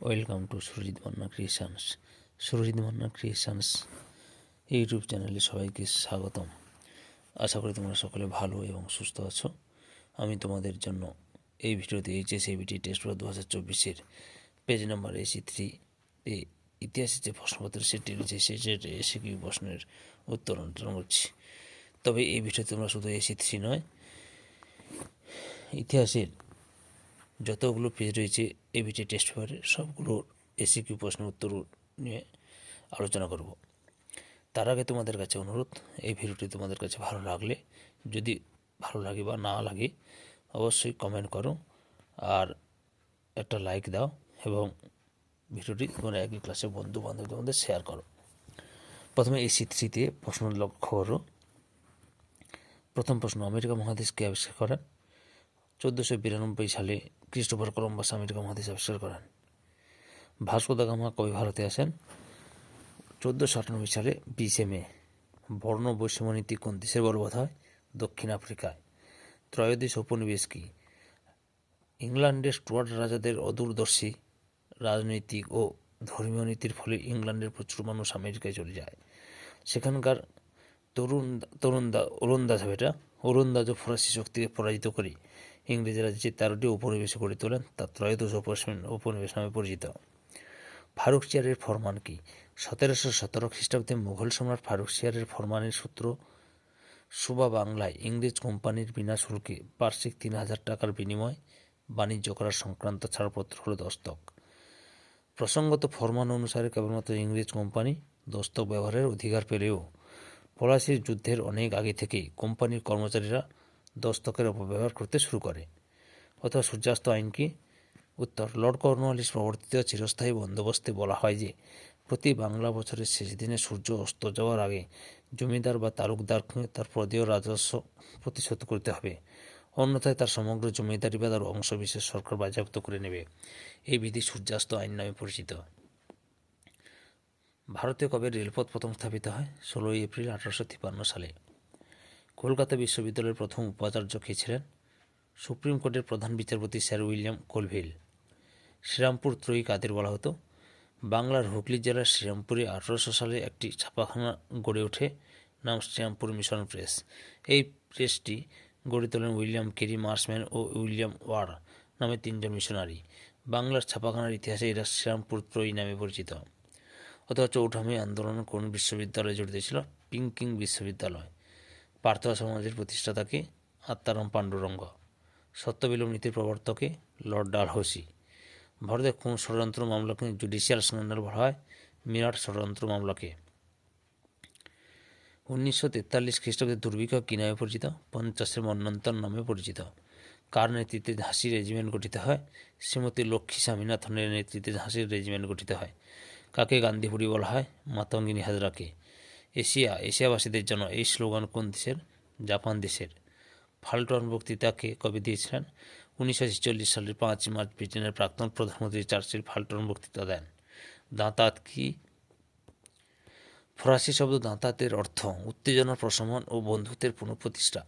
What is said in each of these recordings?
Welcome to Surajit Manna creations. Surajit Manna creations YouTube চ্যানেলে সবাইকে স্বাগতম। আশা করি তোমরা সকলে ভালো এবং সুস্থ আছো। আমি তোমাদের জন্য এই ভিডিওতে এইচএসএবিটি টেস্ট পেপার 2024-এর পেজ নাম্বার AC3 এ ইতিহাসের যে প্রশ্নপত্র সেটি রয়েছে সেটির এসিকিউ প্রশ্নের উত্তর অন্তর করছি। তবে এই ভিডিওতে তোমরা শুধু AC3 নয়, ইতিহাসের যতগুলো পেজ রয়েছে এবিটি টেস্ট পেপারে সবগুলো এসিকিউ প্রশ্নের উত্তর নিয়ে আলোচনা করব। তার আগে তোমাদের কাছে অনুরোধ, এই ভিডিওটি তোমাদের কাছে ভালো লাগলে, যদি ভালো লাগে বা না লাগে অবশ্যই কমেন্ট করো আর একটা লাইক দাও এবং ভিডিওটি তোমরা একই ক্লাসে বন্ধু বান্ধবদের মধ্যে শেয়ার করো। প্রথমে AC3-তে প্রশ্ন লক্ষ্য করো। প্রথম প্রশ্ন, আমেরিকা মহাদেশকে আবিষ্কার করেন? 1492 সালে ক্রিস্টোফার কলম্বাস আমেরিকা মহাদেশ আবিষ্কার করেন। ভাস্কো দা গামা কবে ভারতে আসেন? 1498 সালে 20 মে। বর্ণ বৈষম্য নীতি কোন দেশের বলবৎ হয়? দক্ষিণ আফ্রিকায়। ত্রয়োদশ উপনিবেশ কি? ইংল্যান্ডের স্টুয়ার্ট রাজাদের অদূরদর্শী রাজনৈতিক ও ধর্মীয় নীতির ফলে ইংল্যান্ডের প্রচুর মানুষ আমেরিকায় চলে যায়। সেখানকার ওলন্দাজ ও ফরাসি শক্তিকে পরাজিত করে ইংরেজরা যে 13টি উপনিবেশ গড়ে তোলেন তা ত্রয়োদশ উপনিবেশ নামে পরিচিত। ফারুকশিয়ারের ফরমান কি? 1717 খ্রিস্টাব্দে মুঘল সম্রাট ফারুকশিয়ারের ফরমানের সূত্র সুবা বাংলায় ইংরেজ কোম্পানির বিনা শুল্কে বার্ষিক 3000 টাকার বিনিময় বাণিজ্য করার সংক্রান্ত ছাড়পত্র হল দস্তক। প্রসঙ্গত ফরমান অনুসারে কেবলমাত্র ইংরেজ কোম্পানি দস্তক ব্যবহারের অধিকার পেলেও পলাশির যুদ্ধের অনেক আগে থেকেই কোম্পানির কর্মচারীরা দস্তকের অপব্যবহার করতে শুরু করে। অথবা সূর্যাস্ত আইন কি? উত্তর, লর্ড কর্নওয়ালিস প্রবর্তিত চিরস্থায়ী বন্দোবস্তে বলা হয় যে প্রতি বাংলা বছরের শেষ দিনে সূর্য অস্ত যাওয়ার আগে জমিদার বা তালুকদারকে তার প্রদেয় রাজস্ব প্রতিশোধ করতে হবে, অন্যথায় তার সমগ্র জমিদারি বা তার অংশবিশেষ সরকার বাজেয়াপ্ত করে নেবে। এই বিধি সূর্যাস্ত আইন নামে পরিচিত। ভারতে কবে রেলপথ প্রথম স্থাপিত হয়? 16 এপ্রিল 1853 সালে। কলকাতা বিশ্ববিদ্যালয়ের প্রথম উপাচার্য কে ছিলেন? সুপ্রিম কোর্টের প্রধান বিচারপতি স্যার উইলিয়াম কোলভিল। শ্রীরামপুর ত্রয়ী কাদের বলা হতো? বাংলার হুগলি জেলার শ্রীরামপুরে 1800 সালে একটি ছাপাখানা গড়ে ওঠে, নাম শ্রীরামপুর মিশন প্রেস। এই প্রেসটি গড়ে তোলেন উইলিয়াম কেরি মার্সম্যান ও উইলিয়াম ওয়ার নামে 3 জন মিশনারি। বাংলার ছাপাখানার ইতিহাসে এরা শ্রীরামপুর ত্রয়ী নামে পরিচিত। অথবা 4 মে আন্দোলন কোন বিশ্ববিদ্যালয়ে জড়িত ছিল? পিংকিং বিশ্ববিদ্যালয়। পার্থ সমাজের প্রতিষ্ঠাতাকে? আত্মারাম পাণ্ডুরঙ্গ। সত্যবিলোপ নীতির প্রবর্তকে? লর্ড ডালহৌসি। ভারতের কোন ষড়যন্ত্র মামলাকে জুডিশিয়াল স্ক্যান্ডাল বলা হয়? মিরাট ষড়যন্ত্র মামলাকে। 1943 খ্রিস্টাব্দে দুর্ভিক্ষ কী নামে পরিচিত? 50-এর মন্বন্তর নামে পরিচিত। কার নেতৃত্বে ঝাঁসি রেজিমেন্ট গঠিত হয়? শ্রীমতী লক্ষ্মী স্বামীনাথনের নেতৃত্বে ঝাঁসির রেজিমেন্ট গঠিত হয়। কাকে গান্ধীপুরী বলা হয়? মাতঙ্গিনী হাজরাকে। এশিয়াবাসীদের জন্য এই স্লোগান কোন দেশের? জাপান দেশের। ফাল্টন বক্তৃতাকে কবে দিয়েছিলেন? 1946 সালের 5 মার্চ ব্রিটেনের প্রাক্তন প্রধানমন্ত্রী চার্চিল ফাল্টন বক্তৃতা দেন। দাঁতাত কি? ফরাসি শব্দ দাঁতাতের অর্থ উত্তেজনার প্রশমন ও বন্ধুত্বের পুনঃপ্রতিষ্ঠা।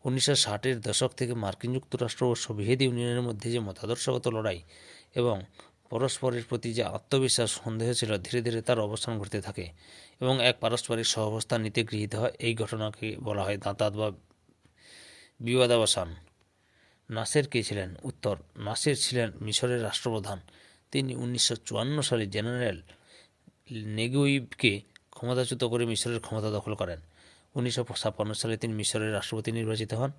1960-এর দশক থেকে মার্কিন যুক্তরাষ্ট্র ও সোভিয়েত ইউনিয়নের মধ্যে যে মতাদর্শগত লড়াই এবং পরস্পরের প্রতি যে আত্মবিশ্বাস সন্দেহ ছিল, ধীরে ধীরে তার অবসান ঘটতে থাকে এবং এক পারস্পরিক সহাবস্থান নীতি গৃহীত হয়। এই ঘটনাকে বলা হয় দাঁতাত বা বিবাদাবসান। নাসের কে ছিলেন? উত্তর, নাসের ছিলেন মিশরের রাষ্ট্রপ্রধান। তিনি 1954 সালে জেনারেল নেগুইবকে ক্ষমতাচ্যুত করে মিশরের ক্ষমতা দখল করেন। 1956 সালে তিনি মিশরের রাষ্ট্রপতি নির্বাচিত হন।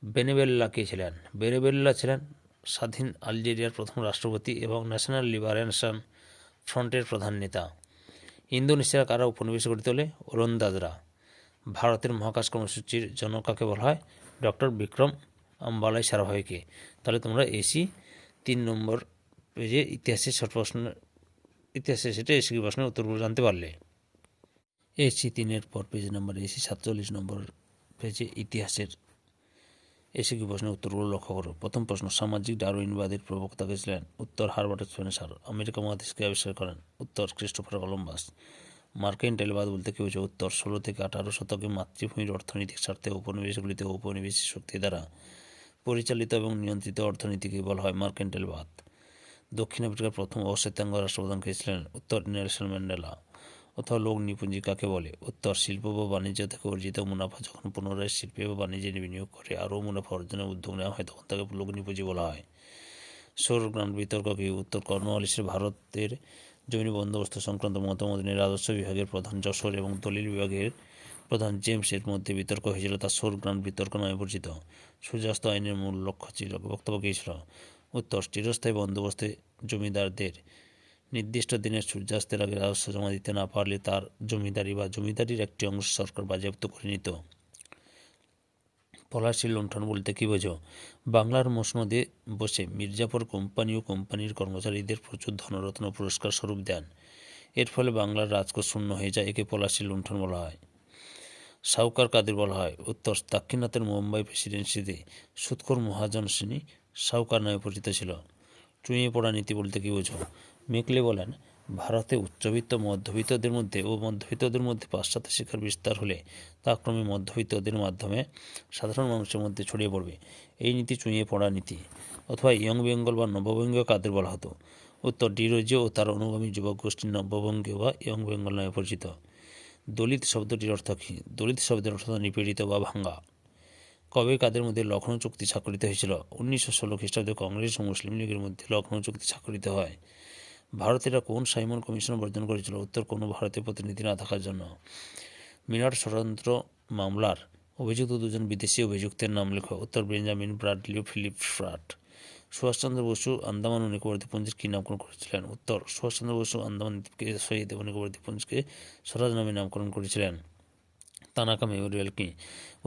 বেনেবেল্লা কে ছিলেন? বেনেবেল্লা ছিলেন স্বাধীন আলজেরিয়ার প্রথম রাষ্ট্রপতি এবং ন্যাশনাল লিবারেশন ফ্রন্টের প্রধান নেতা। ইন্দোনেশিয়ার কারা উপনিবেশ গড়ে তোলে? ওলন্দাজরা। ভারতের মহাকাশ কর্মসূচির জনক কাকে বলা হয়? ডক্টর বিক্রম আম্বালাই সারাভাইকে। তাহলে তোমরা AC3 নম্বর পেজে ইতিহাসের সেটা এসিকিউ প্রশ্নের উত্তরগুলো জানতে পারলে। AC3-এর পর পেজ নাম্বার AC47 নম্বর পেজে ইতিহাসের এসিকিউ প্রশ্নের উত্তরগুলো লক্ষ্য করো। প্রথম প্রশ্ন, সামাজিক ডারউইনবাদের প্রবক্তা কে ছিলেন? উত্তর, হারবার্ট স্পেন্সার। আমেরিকা মহাদেশকে আবিষ্কার করেন? উত্তর, ক্রিস্টোফার কলম্বাস। মার্কেন্টাইলবাদ বলতে কী বোঝো? উত্তর, 16 থেকে 18 শতকে মাতৃভূমির অর্থনৈতিক স্বার্থে উপনিবেশগুলিতে ঔপনিবেশিক শক্তি দ্বারা পরিচালিত এবং নিয়ন্ত্রিত অর্থনীতিকে বলা হয় মার্কেন্টাইলবাদ। দক্ষিণ আফ্রিকার প্রথম অশ্বেতাঙ্গ রাষ্ট্রপ্রধান কে ছিলেন? উত্তর নেলসন ম্যান্ডেলা। অথবা লোক নিপুঞ্জি কাকে বলে? উত্তর শিল্প বা বাণিজ্য থেকে অর্জিত মুনাফা যখন পুনরায় শিল্পে বা বাণিজ্যে বিনিয়োগ করে আরও মুনাফা অর্জনের উদ্যোগ নেওয়া হয় তখন তাকে লোক নিপুঞ্জি বলা হয়। সৌর গ্রান্ট বিতর্ক কি? উত্তর কর্নওয়ালিসের ভারতের জমি বন্দোবস্ত সংক্রান্ত মতামত নিয়ে রাজস্ব বিভাগের প্রধান যশোর এবং দলিল বিভাগের প্রধান জেমসের মধ্যে বিতর্ক হয়েছিল, তা সৌর গ্রান্ট বিতর্ক নামে পরিচিত। সূর্যাস্ত আইনের মূল লক্ষ্য ছিল, বক্তব্য কী ছিল? উত্তর চিরস্থায়ী বন্দোবস্তে জমিদারদের নির্দিষ্ট দিনের সূর্যাস্তের আগে রাজস্ব জমা দিতে না পারলে তার জমিদারি বা জমিদারির একটি অংশ সরকার বাজেয়াপ্ত করে নিত। পলাশী লুণ্ঠন বলতে কী বোঝো? বাংলার মসনদে বসে মির্জাফর কোম্পানি ও কোম্পানির কর্মচারীদের প্রচুর ধনরত্ন পুরস্কার স্বরূপ দেন। এর ফলে বাংলার রাজকোষ শূন্য হয়ে যায়, একে পলাশী লুণ্ঠন বলা হয়। সাউকার কাদের বলা হয়? উত্তর দাক্ষিণাত্যের মুম্বাই প্রেসিডেন্সিতে সুৎখোর মহাজন শ্রেণী সাউকার নামে পরিচিত ছিল। চুঁয়ে পড়া নীতি বলতে কী বোঝো? মেকলে বলেন, ভারতে উচ্চবিত্ত মধ্যবিত্তদের মধ্যে পাশ্চাত্য শিক্ষার বিস্তার হলে তা ক্রমে মধ্যবিত্তদের মাধ্যমে সাধারণ মানুষের মধ্যে ছড়িয়ে পড়বে। এই নীতি চুঁয়ে পড়া নীতি। অথবা ইয়ং বেঙ্গল বা নববঙ্গীয় কাদের বলা হতো? উত্তর ডিরোজিও ও তার অনুগামী যুবক গোষ্ঠী নববঙ্গীয় বা ইয়ং বেঙ্গল নামে পরিচিত। দলিত শব্দটির অর্থ কী? দলিত শব্দের অর্থ নিপীড়িত বা ভাঙ্গা। কবে কাদের মধ্যে লখনৌ চুক্তি স্বাক্ষরিত হয়েছিল? 1916 খ্রিস্টাব্দে কংগ্রেস ও মুসলিম লীগের মধ্যে লখনৌ চুক্তি স্বাক্ষরিত হয়। ভারতীয়রা কোন সাইমন কমিশন বর্জন করেছিল? উত্তর কোনো ভারতীয় প্রতিনিধি না থাকার জন্য। মিনার ষড়যন্ত্র মামলার অভিযুক্ত দুজন বিদেশি অভিযুক্তের নাম লেখো। উত্তর বেঞ্জামিন ব্রাডলি ও ফিলিপ ফ্রাট। সুভাষচন্দ্র বসু আন্দামান ও নিকোবর দ্বীপপুঞ্জের কী নামকরণ করেছিলেন? উত্তর সুভাষচন্দ্র বসু আন্দামান দ্বীপকে শহীদ এবং নিকোবর দ্বীপপুঞ্জকে স্বরাজ নামে নামকরণ করেছিলেন। তানাকা মেমোরিয়াল কি?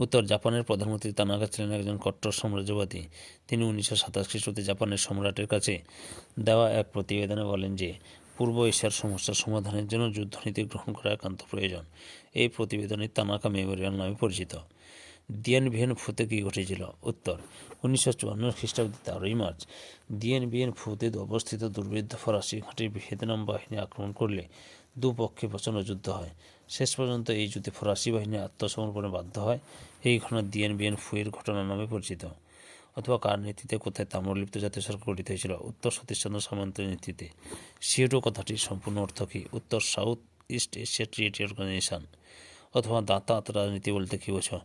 উত্তর জাপানের প্রধানমন্ত্রী তানাকা ছিলেন একজন কট্টর সাম্রাজ্যবাদী। তিনি 1927 খ্রিস্টাব্দে জাপানের সম্রাটের কাছে দেওয়া এক প্রতিবেদনে বলেন যে পূর্ব এশিয়ার সমস্যার সমাধানের জন্য যুদ্ধনীতি গ্রহণ করা একান্ত প্রয়োজন। এই প্রতিবেদনে তানাকা মেমোরিয়াল নামে পরিচিত। দিয়েন ভিয়েন ফুতে কী ঘটেছিল? উত্তর 1954 খ্রিস্টাব্দে 13ই মার্চ দিয়েন ভিয়েন ফুতে অবস্থিত দুর্ভেদ্য ফরাসি ঘাঁটি ভিয়েতনাম বাহিনী আক্রমণ করলে দুপক্ষে প্রচণ্ড যুদ্ধ হয়। শেষ পর্যন্ত এই যুদ্ধে ফরাসি বাহিনী আত্মসমর্পণে বাধ্য হয়। এই ঘটনা দিয়েন ভিয়েন ফুয়ের ঘটনা নামে পরিচিত। অথবা কার নেতৃত্বে কোথায় তাম্রলিপ্ত জাতীয় সরকার গঠিত হয়েছিল? উত্তর সতীশচন্দ্র সামন্তের নেতৃত্বে। সিয়েটো কথাটির সম্পূর্ণ অর্থ কী? উত্তর south east Asia treaty organization. অথবা দাঁতাত রাজনীতি বলতে কী বোঝো?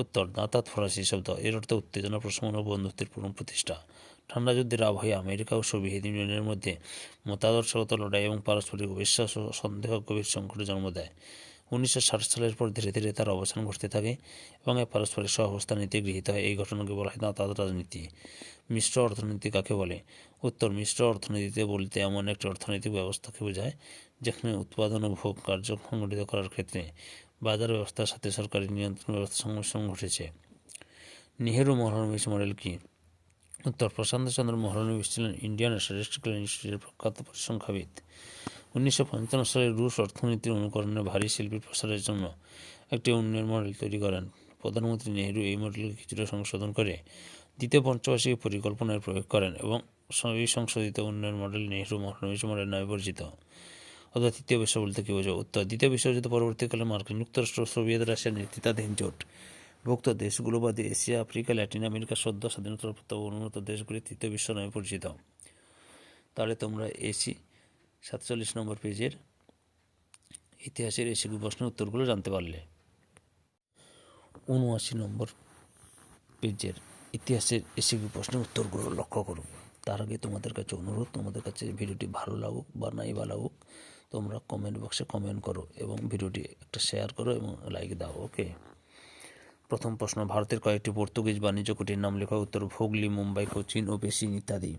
উত্তর দাঁতাত ফরাসি শব্দ, এর অর্থ উত্তেজনা প্রশমন ও বন্ধুত্বের পুনঃপ্রতিষ্ঠা। ঠান্ডা যুদ্ধের আবহে আমেরিকা ও সোভিয়েত ইউনিয়নের মধ্যে মতাদর্শগত লড়াই এবং পারস্পরিক অবিশ্বাস ও সন্দেহ গভীর সংকটের জন্ম দেয়। 1960 সালের পর ধীরে ধীরে তার অবসান ঘটতে থাকে এবং এক পারস্পরিক সহাবস্থান নীতি গৃহীত হয়। এই ঘটনাকে বলা হয় দাঁতাত রাজনীতি। মিশ্র অর্থনীতি কাকে বলে? উত্তর মিশ্র অর্থনীতিতে বলতে এমন একটি অর্থনৈতিক ব্যবস্থাকে বোঝায় যেখানে উৎপাদন ও ভোগ কার্য সংগঠিত করার ক্ষেত্রে বাজার ব্যবস্থার সাথে সরকারি নিয়ন্ত্রণ ব্যবস্থার সংমিশ্রণ ঘটেছে। নেহেরু মহলানবিশ মডেল কি? উত্তর প্রশান্ত চন্দ্র মহলানবিশ ছিলেন ইন্ডিয়ান স্ট্যাটিস্টিক্যাল ইনস্টিটিউটের প্রখ্যাত পরিসংখ্যাবিদ। 1955 সালে রুশ অর্থনীতির অনুকরণে ভারী শিল্পের প্রসারের জন্য একটি উন্নয়ন মডেল তৈরি করেন। প্রধানমন্ত্রী নেহেরু এই মডেলকে কিছুটা সংশোধন করে দ্বিতীয় পঞ্চবার্ষিকী পরিকল্পনায় প্রয়োগ করেন এবং এই সংশোধিত উন্নয়ন মডেল নেহেরু মহলানবিশ মডেল নামে পরিচিত। অথবা তৃতীয় বিশ্ব বলতে কী বোঝো? উত্তর দ্বিতীয় বিশ্বযুদ্ধ পরবর্তীকালে মার্কিন যুক্তরাষ্ট্র ও সোভিয়েত রাশিয়ার নেতৃত্বাধীন জোট ভুক্ত দেশগুলো বাদে এশিয়া, আফ্রিকা, ল্যাটিন আমেরিকা সদ্য স্বাধীনতাপ্রাপ্ত ও উন্নত দেশগুলি তৃতীয় বিশ্ব নামে পরিচিত। তাহলে তোমরা 47 নম্বর পেজের ইতিহাসের এসিকিউ প্রশ্নের উত্তরগুলো জানতে পারলে। 79 নম্বর পেজের ইতিহাসের এসিকিউ প্রশ্নের উত্তরগুলো লক্ষ্য করো। তার আগে তোমাদের কাছে অনুরোধ, তোমাদের কাছে ভিডিওটি ভালো লাগুক বা নাই বা লাগুক তোমরা কমেন্ট বক্সে কমেন্ট করো এবং ভিডিওটি একটা শেয়ার করো এবং লাইক দাও। ওকে। প্রথম প্রশ্ন, ভারতের কয়েকটি পর্তুগিজ বাণিজ্য কুটির নাম লেখা। উত্তর হুগলি, মুম্বাই, কোচিন ও পেশিং ইত্যাদি।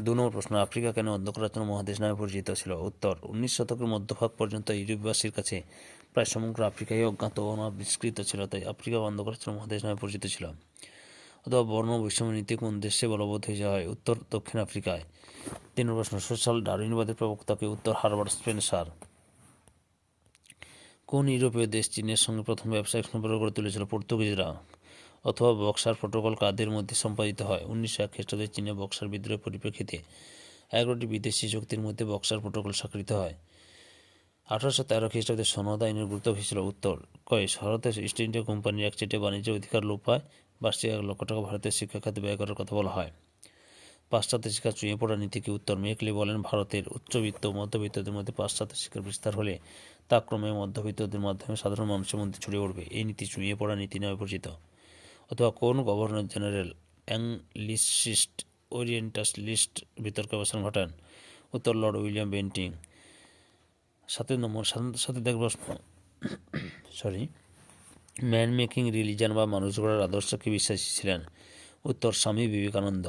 2 নম্বর প্রশ্ন, আফ্রিকা কেন অন্ধকারাচ্ছন্ন মহাদেশ নামে পরিচিত ছিল? উত্তর 19 শতকের মধ্যভাগ পর্যন্ত ইউরোপবাসীর কাছে প্রায় সমগ্র আফ্রিকাই অজ্ঞাত ও অনাবিষ্কৃত ছিল, তাই আফ্রিকা অন্ধকারাচ্ছন্ন মহাদেশ নামে পরিচিত ছিল। অথবা বর্ণ বৈষম্য নীতি কোন দেশে বলবৎ হয়ে যায়? উত্তর দক্ষিণ আফ্রিকায়। 3 নম্বর প্রশ্ন, সোশ্যাল ডারউইনবাদের প্রবক্তাকে? উত্তর হারবার্ট স্পেন্সার। কোন ইউরোপীয় দেশ চীনের সঙ্গে প্রথম ব্যবসায়িক সম্পর্ক গড়ে তুলেছিল? পর্তুগিজরা। অথবা বক্সার প্রোটোকল কাদের মধ্যে সম্পাদিত হয়? 1901 খ্রিস্টাব্দে চীনে বক্সার বিদ্রোহের পরিপ্রেক্ষিতে 11টি বিদেশি শক্তির মধ্যে বক্সার প্রোটোকল স্বাক্ষরিত হয়। 1813 খ্রিস্টাব্দে সনদ আইনের গুরুত্ব হয়েছিল? উত্তর কয় ভারতের ইস্ট ইন্ডিয়া কোম্পানির একচেটিয়া বাণিজ্যের অধিকার লোপ পায়, বার্ষিক 1 লক্ষ টাকা ভারতের শিক্ষা খাতে ব্যয় করার কথা বলা হয়। পাশ্চাত্য শিক্ষা চুঁয়ে পড়া নীতি কি? উত্তর মেকলি বলেন, ভারতের উচ্চবিত্ত ও মধ্যবিত্তদের মধ্যে পাশ্চাত্য শিক্ষার বিস্তার হলে তা ক্রমে মধ্যবিত্তদের মাধ্যমে সাধারণ মানুষের মধ্যে ছড়িয়ে পড়বে। এই নীতি চুঁয়ে পড়া নীতি নামে পরিচিত। অথবা কোন গভর্নর জেনারেল অ্যাংলিসিস্ট ওরিয়েন্টালিস্ট বিতর্কে অবস্থান ঘটান? উত্তর লর্ড উইলিয়াম বেন্টিং। 7 প্রশ্ন ম্যান মেকিং রিলিজন বা মানুষ গড়ার আদর্শকে বিশ্বাসী ছিলেন? উত্তর স্বামী বিবেকানন্দ।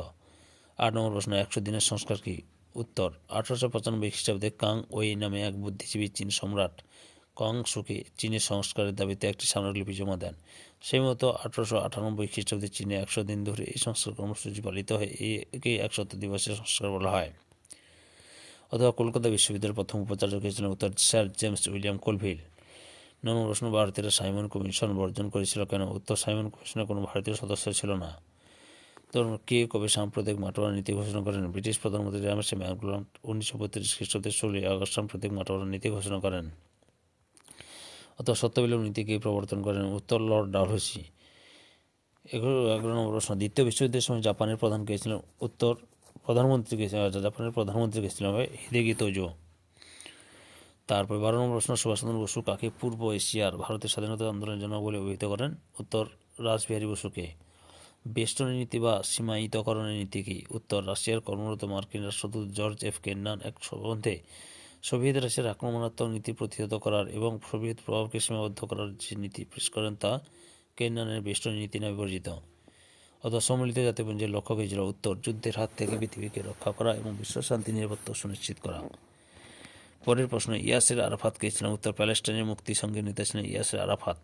8 নম্বর প্রশ্ন 100 দিনের সংস্কার কি? উত্তর 1895 খ্রিস্টাব্দে কাং ওই নামে এক বুদ্ধিজীবী চীন সম্রাট কংসুকে চীনের সংস্কারের দাবিতে একটি স্মারকলিপি জমা দেন। সেই মতো 1898 খ্রিস্টাব্দে চীনে 100 দিন ধরে এই সংস্কার কর্মসূচি পালিত হয়। একেই 100 দিবসের সংস্কার বলা হয়। অথবা কলকাতা বিশ্ববিদ্যালয়ের প্রথম উপাচার্য কে ছিলেন? উত্তর স্যার জেমস উইলিয়াম কোলভিল। 9 নম্বর প্রশ্ন ভারতীয়রা সাইমন কমিশন বর্জন করেছিল কেন? উত্তর সাইমন কমিশনে কোনো ভারতীয় সদস্য ছিল না। তো কে কবে সাম্প্রদায়িক মাটোয়ারা নীতি ঘোষণা করেন? ব্রিটিশ প্রধানমন্ত্রী জেমস ম্যাকডোনাল্ড 1932 খ্রিস্টাব্দের 16 আগস্ট সাম্প্রদায়িক মাটোয়ারা নীতি ঘোষণা করেন। অথবা সত্যবিলোপ নীতি কে প্রবর্তন করেন? উত্তর লর্ড ডালহৌসি। 11 নম্বর প্রশ্ন দ্বিতীয় বিশ্বযুদ্ধের সময় জাপানের প্রধান কে ছিলেন? উত্তর জাপানের প্রধানমন্ত্রী কে ছিলেন হিদেগি তোজো। তারপর 12 নম্বর প্রশ্ন সুভাষচন্দ্র বসু কাকে পূর্ব এশিয়ার ভারতের স্বাধীনতা আন্দোলনের জন্য বলে অভিহিত করেন? উত্তর রাসবিহারী বসুকে। বেষ্টনী নীতি বা সীমায়িতকরণের নীতি কি? উত্তর রাশিয়ার কর্মরত মার্কিন রাষ্ট্রদূত জর্জ এফ কেন্নান এক প্রবন্ধে সোভিয়েত রাশিয়ার আক্রমণাত্মক নীতি প্রতিহত করার এবং সোভিয়েত প্রভাবকে সীমাবদ্ধ করার যে নীতি পেশ করেন তা কেন্নানের বেষ্টনী নীতি নামে পরিচিত। অথবা সম্মিলিত জাতিপুঞ্জের লক্ষ্য কী ছিল? উত্তর যুদ্ধের হাত থেকে পৃথিবীকে রক্ষা করা এবং বিশ্ব শান্তি নিরাপত্তা সুনিশ্চিত করা। পরের প্রশ্ন ইয়াসের আরাফাত কে ছিলেন? উত্তর প্যালেস্টাইনের মুক্তি সঙ্গে নেতা ছিলেন ইয়াসের আরাফাত।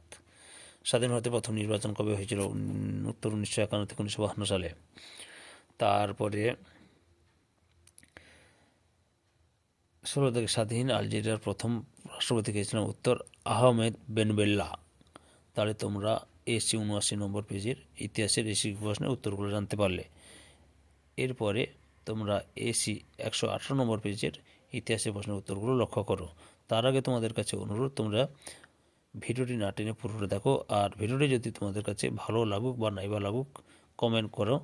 স্বাধীন ভারতের প্রথম নির্বাচন কবে হয়েছিল? উত্তর 1951 থেকে 1952 সালে। তারপরে 16 থেকে স্বাধীন আলজেরিয়ার প্রথম রাষ্ট্রপতি কে ছিলেন? উত্তর আহমেদ বেনবেল্লা। তাহলে তোমরা এসি 79 নম্বর পেজের ইতিহাসের এসি প্রশ্নের উত্তরগুলো জানতে পারলে। এরপরে তোমরা এসি 118 নম্বর পেজের ইতিহাসের প্রশ্নের উত্তরগুলো লক্ষ্য করো। তার আগে তোমাদের কাছে অনুরোধ, তোমরা ভিডিওটি না টেনে পুরোটা দেখো। আর ভিডিওটি যদি তোমাদের কাছে ভালো লাগুক বা নাইবা লাগুক কমেন্ট করো,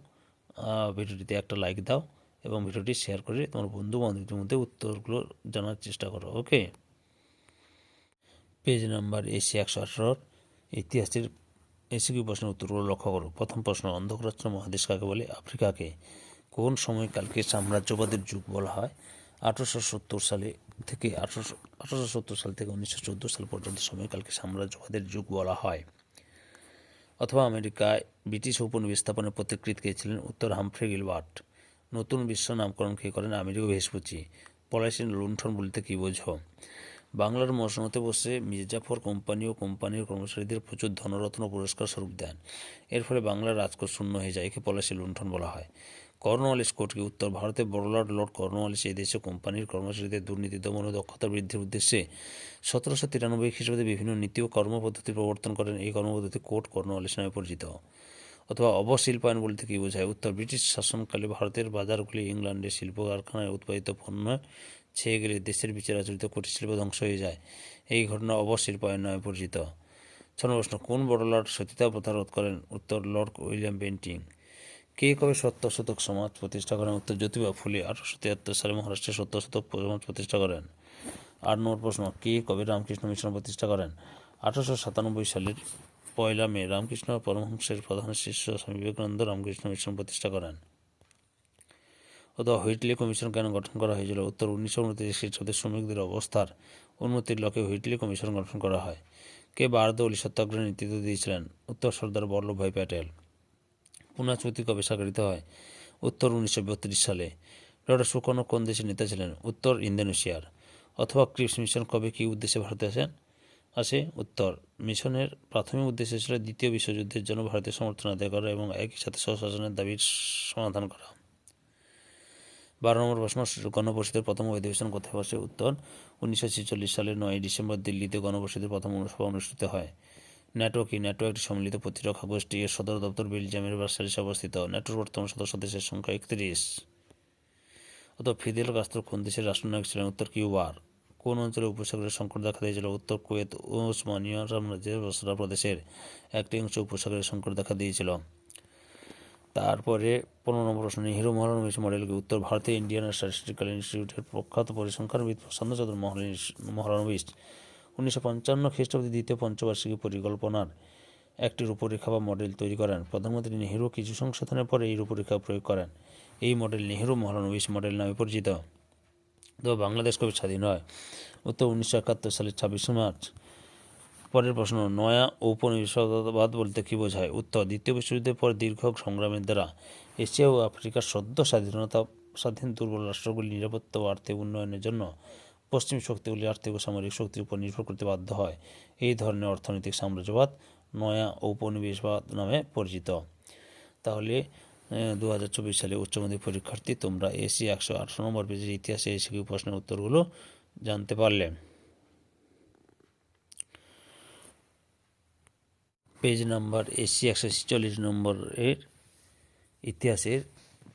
ভিডিওটিতে একটা লাইক দাও এবং ভিডিওটি শেয়ার করে তোমার বন্ধু বান্ধবদের মধ্যে উত্তরগুলো জানার চেষ্টা করো। ওকে, পেজ নাম্বার এসি 118 ইতিহাসের এসিকিউ প্রশ্নের উত্তরগুলো লক্ষ্য করো। প্রথম প্রশ্ন অন্ধকারাচ্ছন্ন মহাদেশ কাকে বলে? আফ্রিকাকে। কোন সময়কালকে সাম্রাজ্যবাদের যুগ বলা হয়? 1870 সালে থেকে 1870 সাল থেকে 1914 সাল পর্যন্ত সময়কালকে সাম্রাজ্যবাদের যুগ বলা হয়। অথবা আমেরিকায় ব্রিটিশ উপনিবেশ স্থাপনের পথিকৃৎ কে ছিলেন? উত্তর হামফ্রে গিলবার্ট। নতুন বিশ্ব নামকরণ কে করেন? America Vespucci. পলাশীর লুণ্ঠন বলতে কী বোঝো? বাংলার মসনদে বসে মির্জাফর কোম্পানি ও কোম্পানির কর্মচারীদের প্রচুর ধনরত্ন পুরস্কার স্বরূপ দেন। এর ফলে বাংলার রাজকোষ শূন্য হয়ে যায়। একে পলাশী লুণ্ঠন বলা হয়। কর্নওয়ালিস কোর্টকে। উত্তর ভারতের বড়লাট লর্ড কর্নওয়ালিস এই দেশে কোম্পানির কর্মচারীদের দুর্নীতি দমন ও দক্ষতা বৃদ্ধির উদ্দেশ্যে 1793 খ্রিস্টাব্দে বিভিন্ন নীতি ও কর্মপদ্ধতি প্রবর্তন করেন। এই কর্মপদ্ধতি কোর্ট কর্নওয়ালিস নামে পরিচিত। অথবা অবশিল্পায়ন বলতে কী বোঝায়? উত্তর ব্রিটিশ শাসনকালে ভারতের বাজারগুলি ইংল্যান্ডের শিল্প কারখানায় উৎপাদিত পণ্য ছেয়ে গেলে দেশের বিচার আচরিত কুটিরশিল্প ধ্বংস হয়ে যায়। এই ঘটনা অবশিল্পায়ন নামে পরিচিত। 6 প্রশ্ন কোন বড়লাট সতীদাহ প্রথা রোধ করেন? উত্তর লর্ড উইলিয়াম বেন্টিং। কে কবে সত্যশতক সমাজ প্রতিষ্ঠা করেন? উত্তর জ্যোতিবা ফুলে 1873 সালে মহারাষ্ট্রে সত্যশতক সমাজ প্রতিষ্ঠা করেন। 8 নম্বর প্রশ্ন কে কবে রামকৃষ্ণ মিশন প্রতিষ্ঠা করেন? 1897 সালের 1 মে রামকৃষ্ণ পরমহংসের প্রধান শিষ্য স্বামী বিবেকানন্দ রামকৃষ্ণ মিশন প্রতিষ্ঠা করেন। অথবা হুইটলি কমিশন কেন গঠন করা হয়েছিল? উত্তর 1929 খ্রিস্টাব্দে শ্রমিকদের অবস্থার উন্নতির লক্ষ্যে হুইটলি কমিশন গঠন করা হয়। কে বারদৌলি সত্যাগ্রহের নেতৃত্ব দিয়েছিলেন? উত্তর সর্দার বল্লভভাই প্যাটেল। পুনা চুক্তি কবে স্বাক্ষরিত হয়? উত্তর 1932 সালে। লর্ড সুকর্ণ কোন দেশের নেতা ছিলেন? উত্তর ইন্দোনেশিয়ার। অথবা ক্রিপস মিশন কবে কী উদ্দেশ্যে ভারতে আসে? উত্তর মিশনের প্রাথমিক উদ্দেশ্য ছিল দ্বিতীয় বিশ্বযুদ্ধের জন্য ভারতের সমর্থন আদায় করা এবং একই সাথে স্বশাসনের দাবির সমাধান করা। 12 নম্বর প্রশ্ন গণপরিষদের প্রথম অধিবেশন কোথায় বসে? উত্তর 1946 সালের 9 ডিসেম্বর দিল্লিতে গণপরিষদের প্রথম সভা অনুষ্ঠিত হয়। ন্যাটো কি? ন্যাটো একটি সম্মিলিত প্রতিরক্ষা গোষ্ঠী। এর সদর দপ্তর বেলজিয়ামের ব্রাসেলসে অবস্থিত। ন্যাটোর বর্তমান সদস্য দেশের সংখ্যা 31। অথবা ফিদেল কাস্ত্রো কোন দেশের রাষ্ট্রনায়ক ছিলেন? উত্তর কিউবার। কোন অঞ্চলে উপসাগরের সংকট দেখা দিয়েছিল? উত্তর কুয়েত ও ওসমানীয় সাম্রাজ্যের বসরা প্রদেশের একটি অংশে উপসাগরের সংকট দেখা দিয়েছিল। তারপরে 15 নম্বর প্রশ্ন, নেহেরু মহালনোবিশ মডেল কি? উত্তর, ভারতীয় ইন্ডিয়ান স্ট্যাটিস্টিক্যাল ইনস্টিটিউটের প্রখ্যাত পরিসংখ্যানবিদ প্রশান্তচন্দ্র মহালনোবিশ 1955 খ্রিস্টাব্দে দ্বিতীয় পঞ্চবার্ষিকী পরিকল্পনার একটি রূপরেখা বা মডেল তৈরি করেন। প্রধানমন্ত্রী নেহেরু কিছু সংশোধনের পরে এই রূপরেখা প্রয়োগ করেন। এই মডেল নেহেরু মহালনোবিশ মডেল নামে পরিচিত। তো বাংলাদেশ কবে স্বাধীন হয়? উত্তর, 1971 সালের 26 মার্চ। পরের প্রশ্ন, নয়া ঔপনিবেশবাদ বলতে কী বোঝায়? উত্তর, দ্বিতীয় বিশ্বযুদ্ধের পর দীর্ঘ সংগ্রামের দ্বারা এশিয়া ও আফ্রিকার সদ্য স্বাধীন দুর্বল রাষ্ট্রগুলি নিরাপত্তা ও আর্থিক উন্নয়নের জন্য পশ্চিম শক্তিগুলি আর্থিক ও সামরিক শক্তির উপর নির্ভর করতে বাধ্য হয়। এই ধরনের অর্থনৈতিক সাম্রাজ্যবাদ নয়া ঔপনিবেশবাদ নামে পরিচিত। তাহলে 2024 সালে উচ্চ মাধ্যমিক পরীক্ষার্থী, তোমরা এসি 118 নম্বর পেজের ইতিহাসে এসিকিউ প্রশ্নের উত্তরগুলো জানতে পারলে। পেজ নাম্বার এসি 146 নম্বরের ইতিহাসের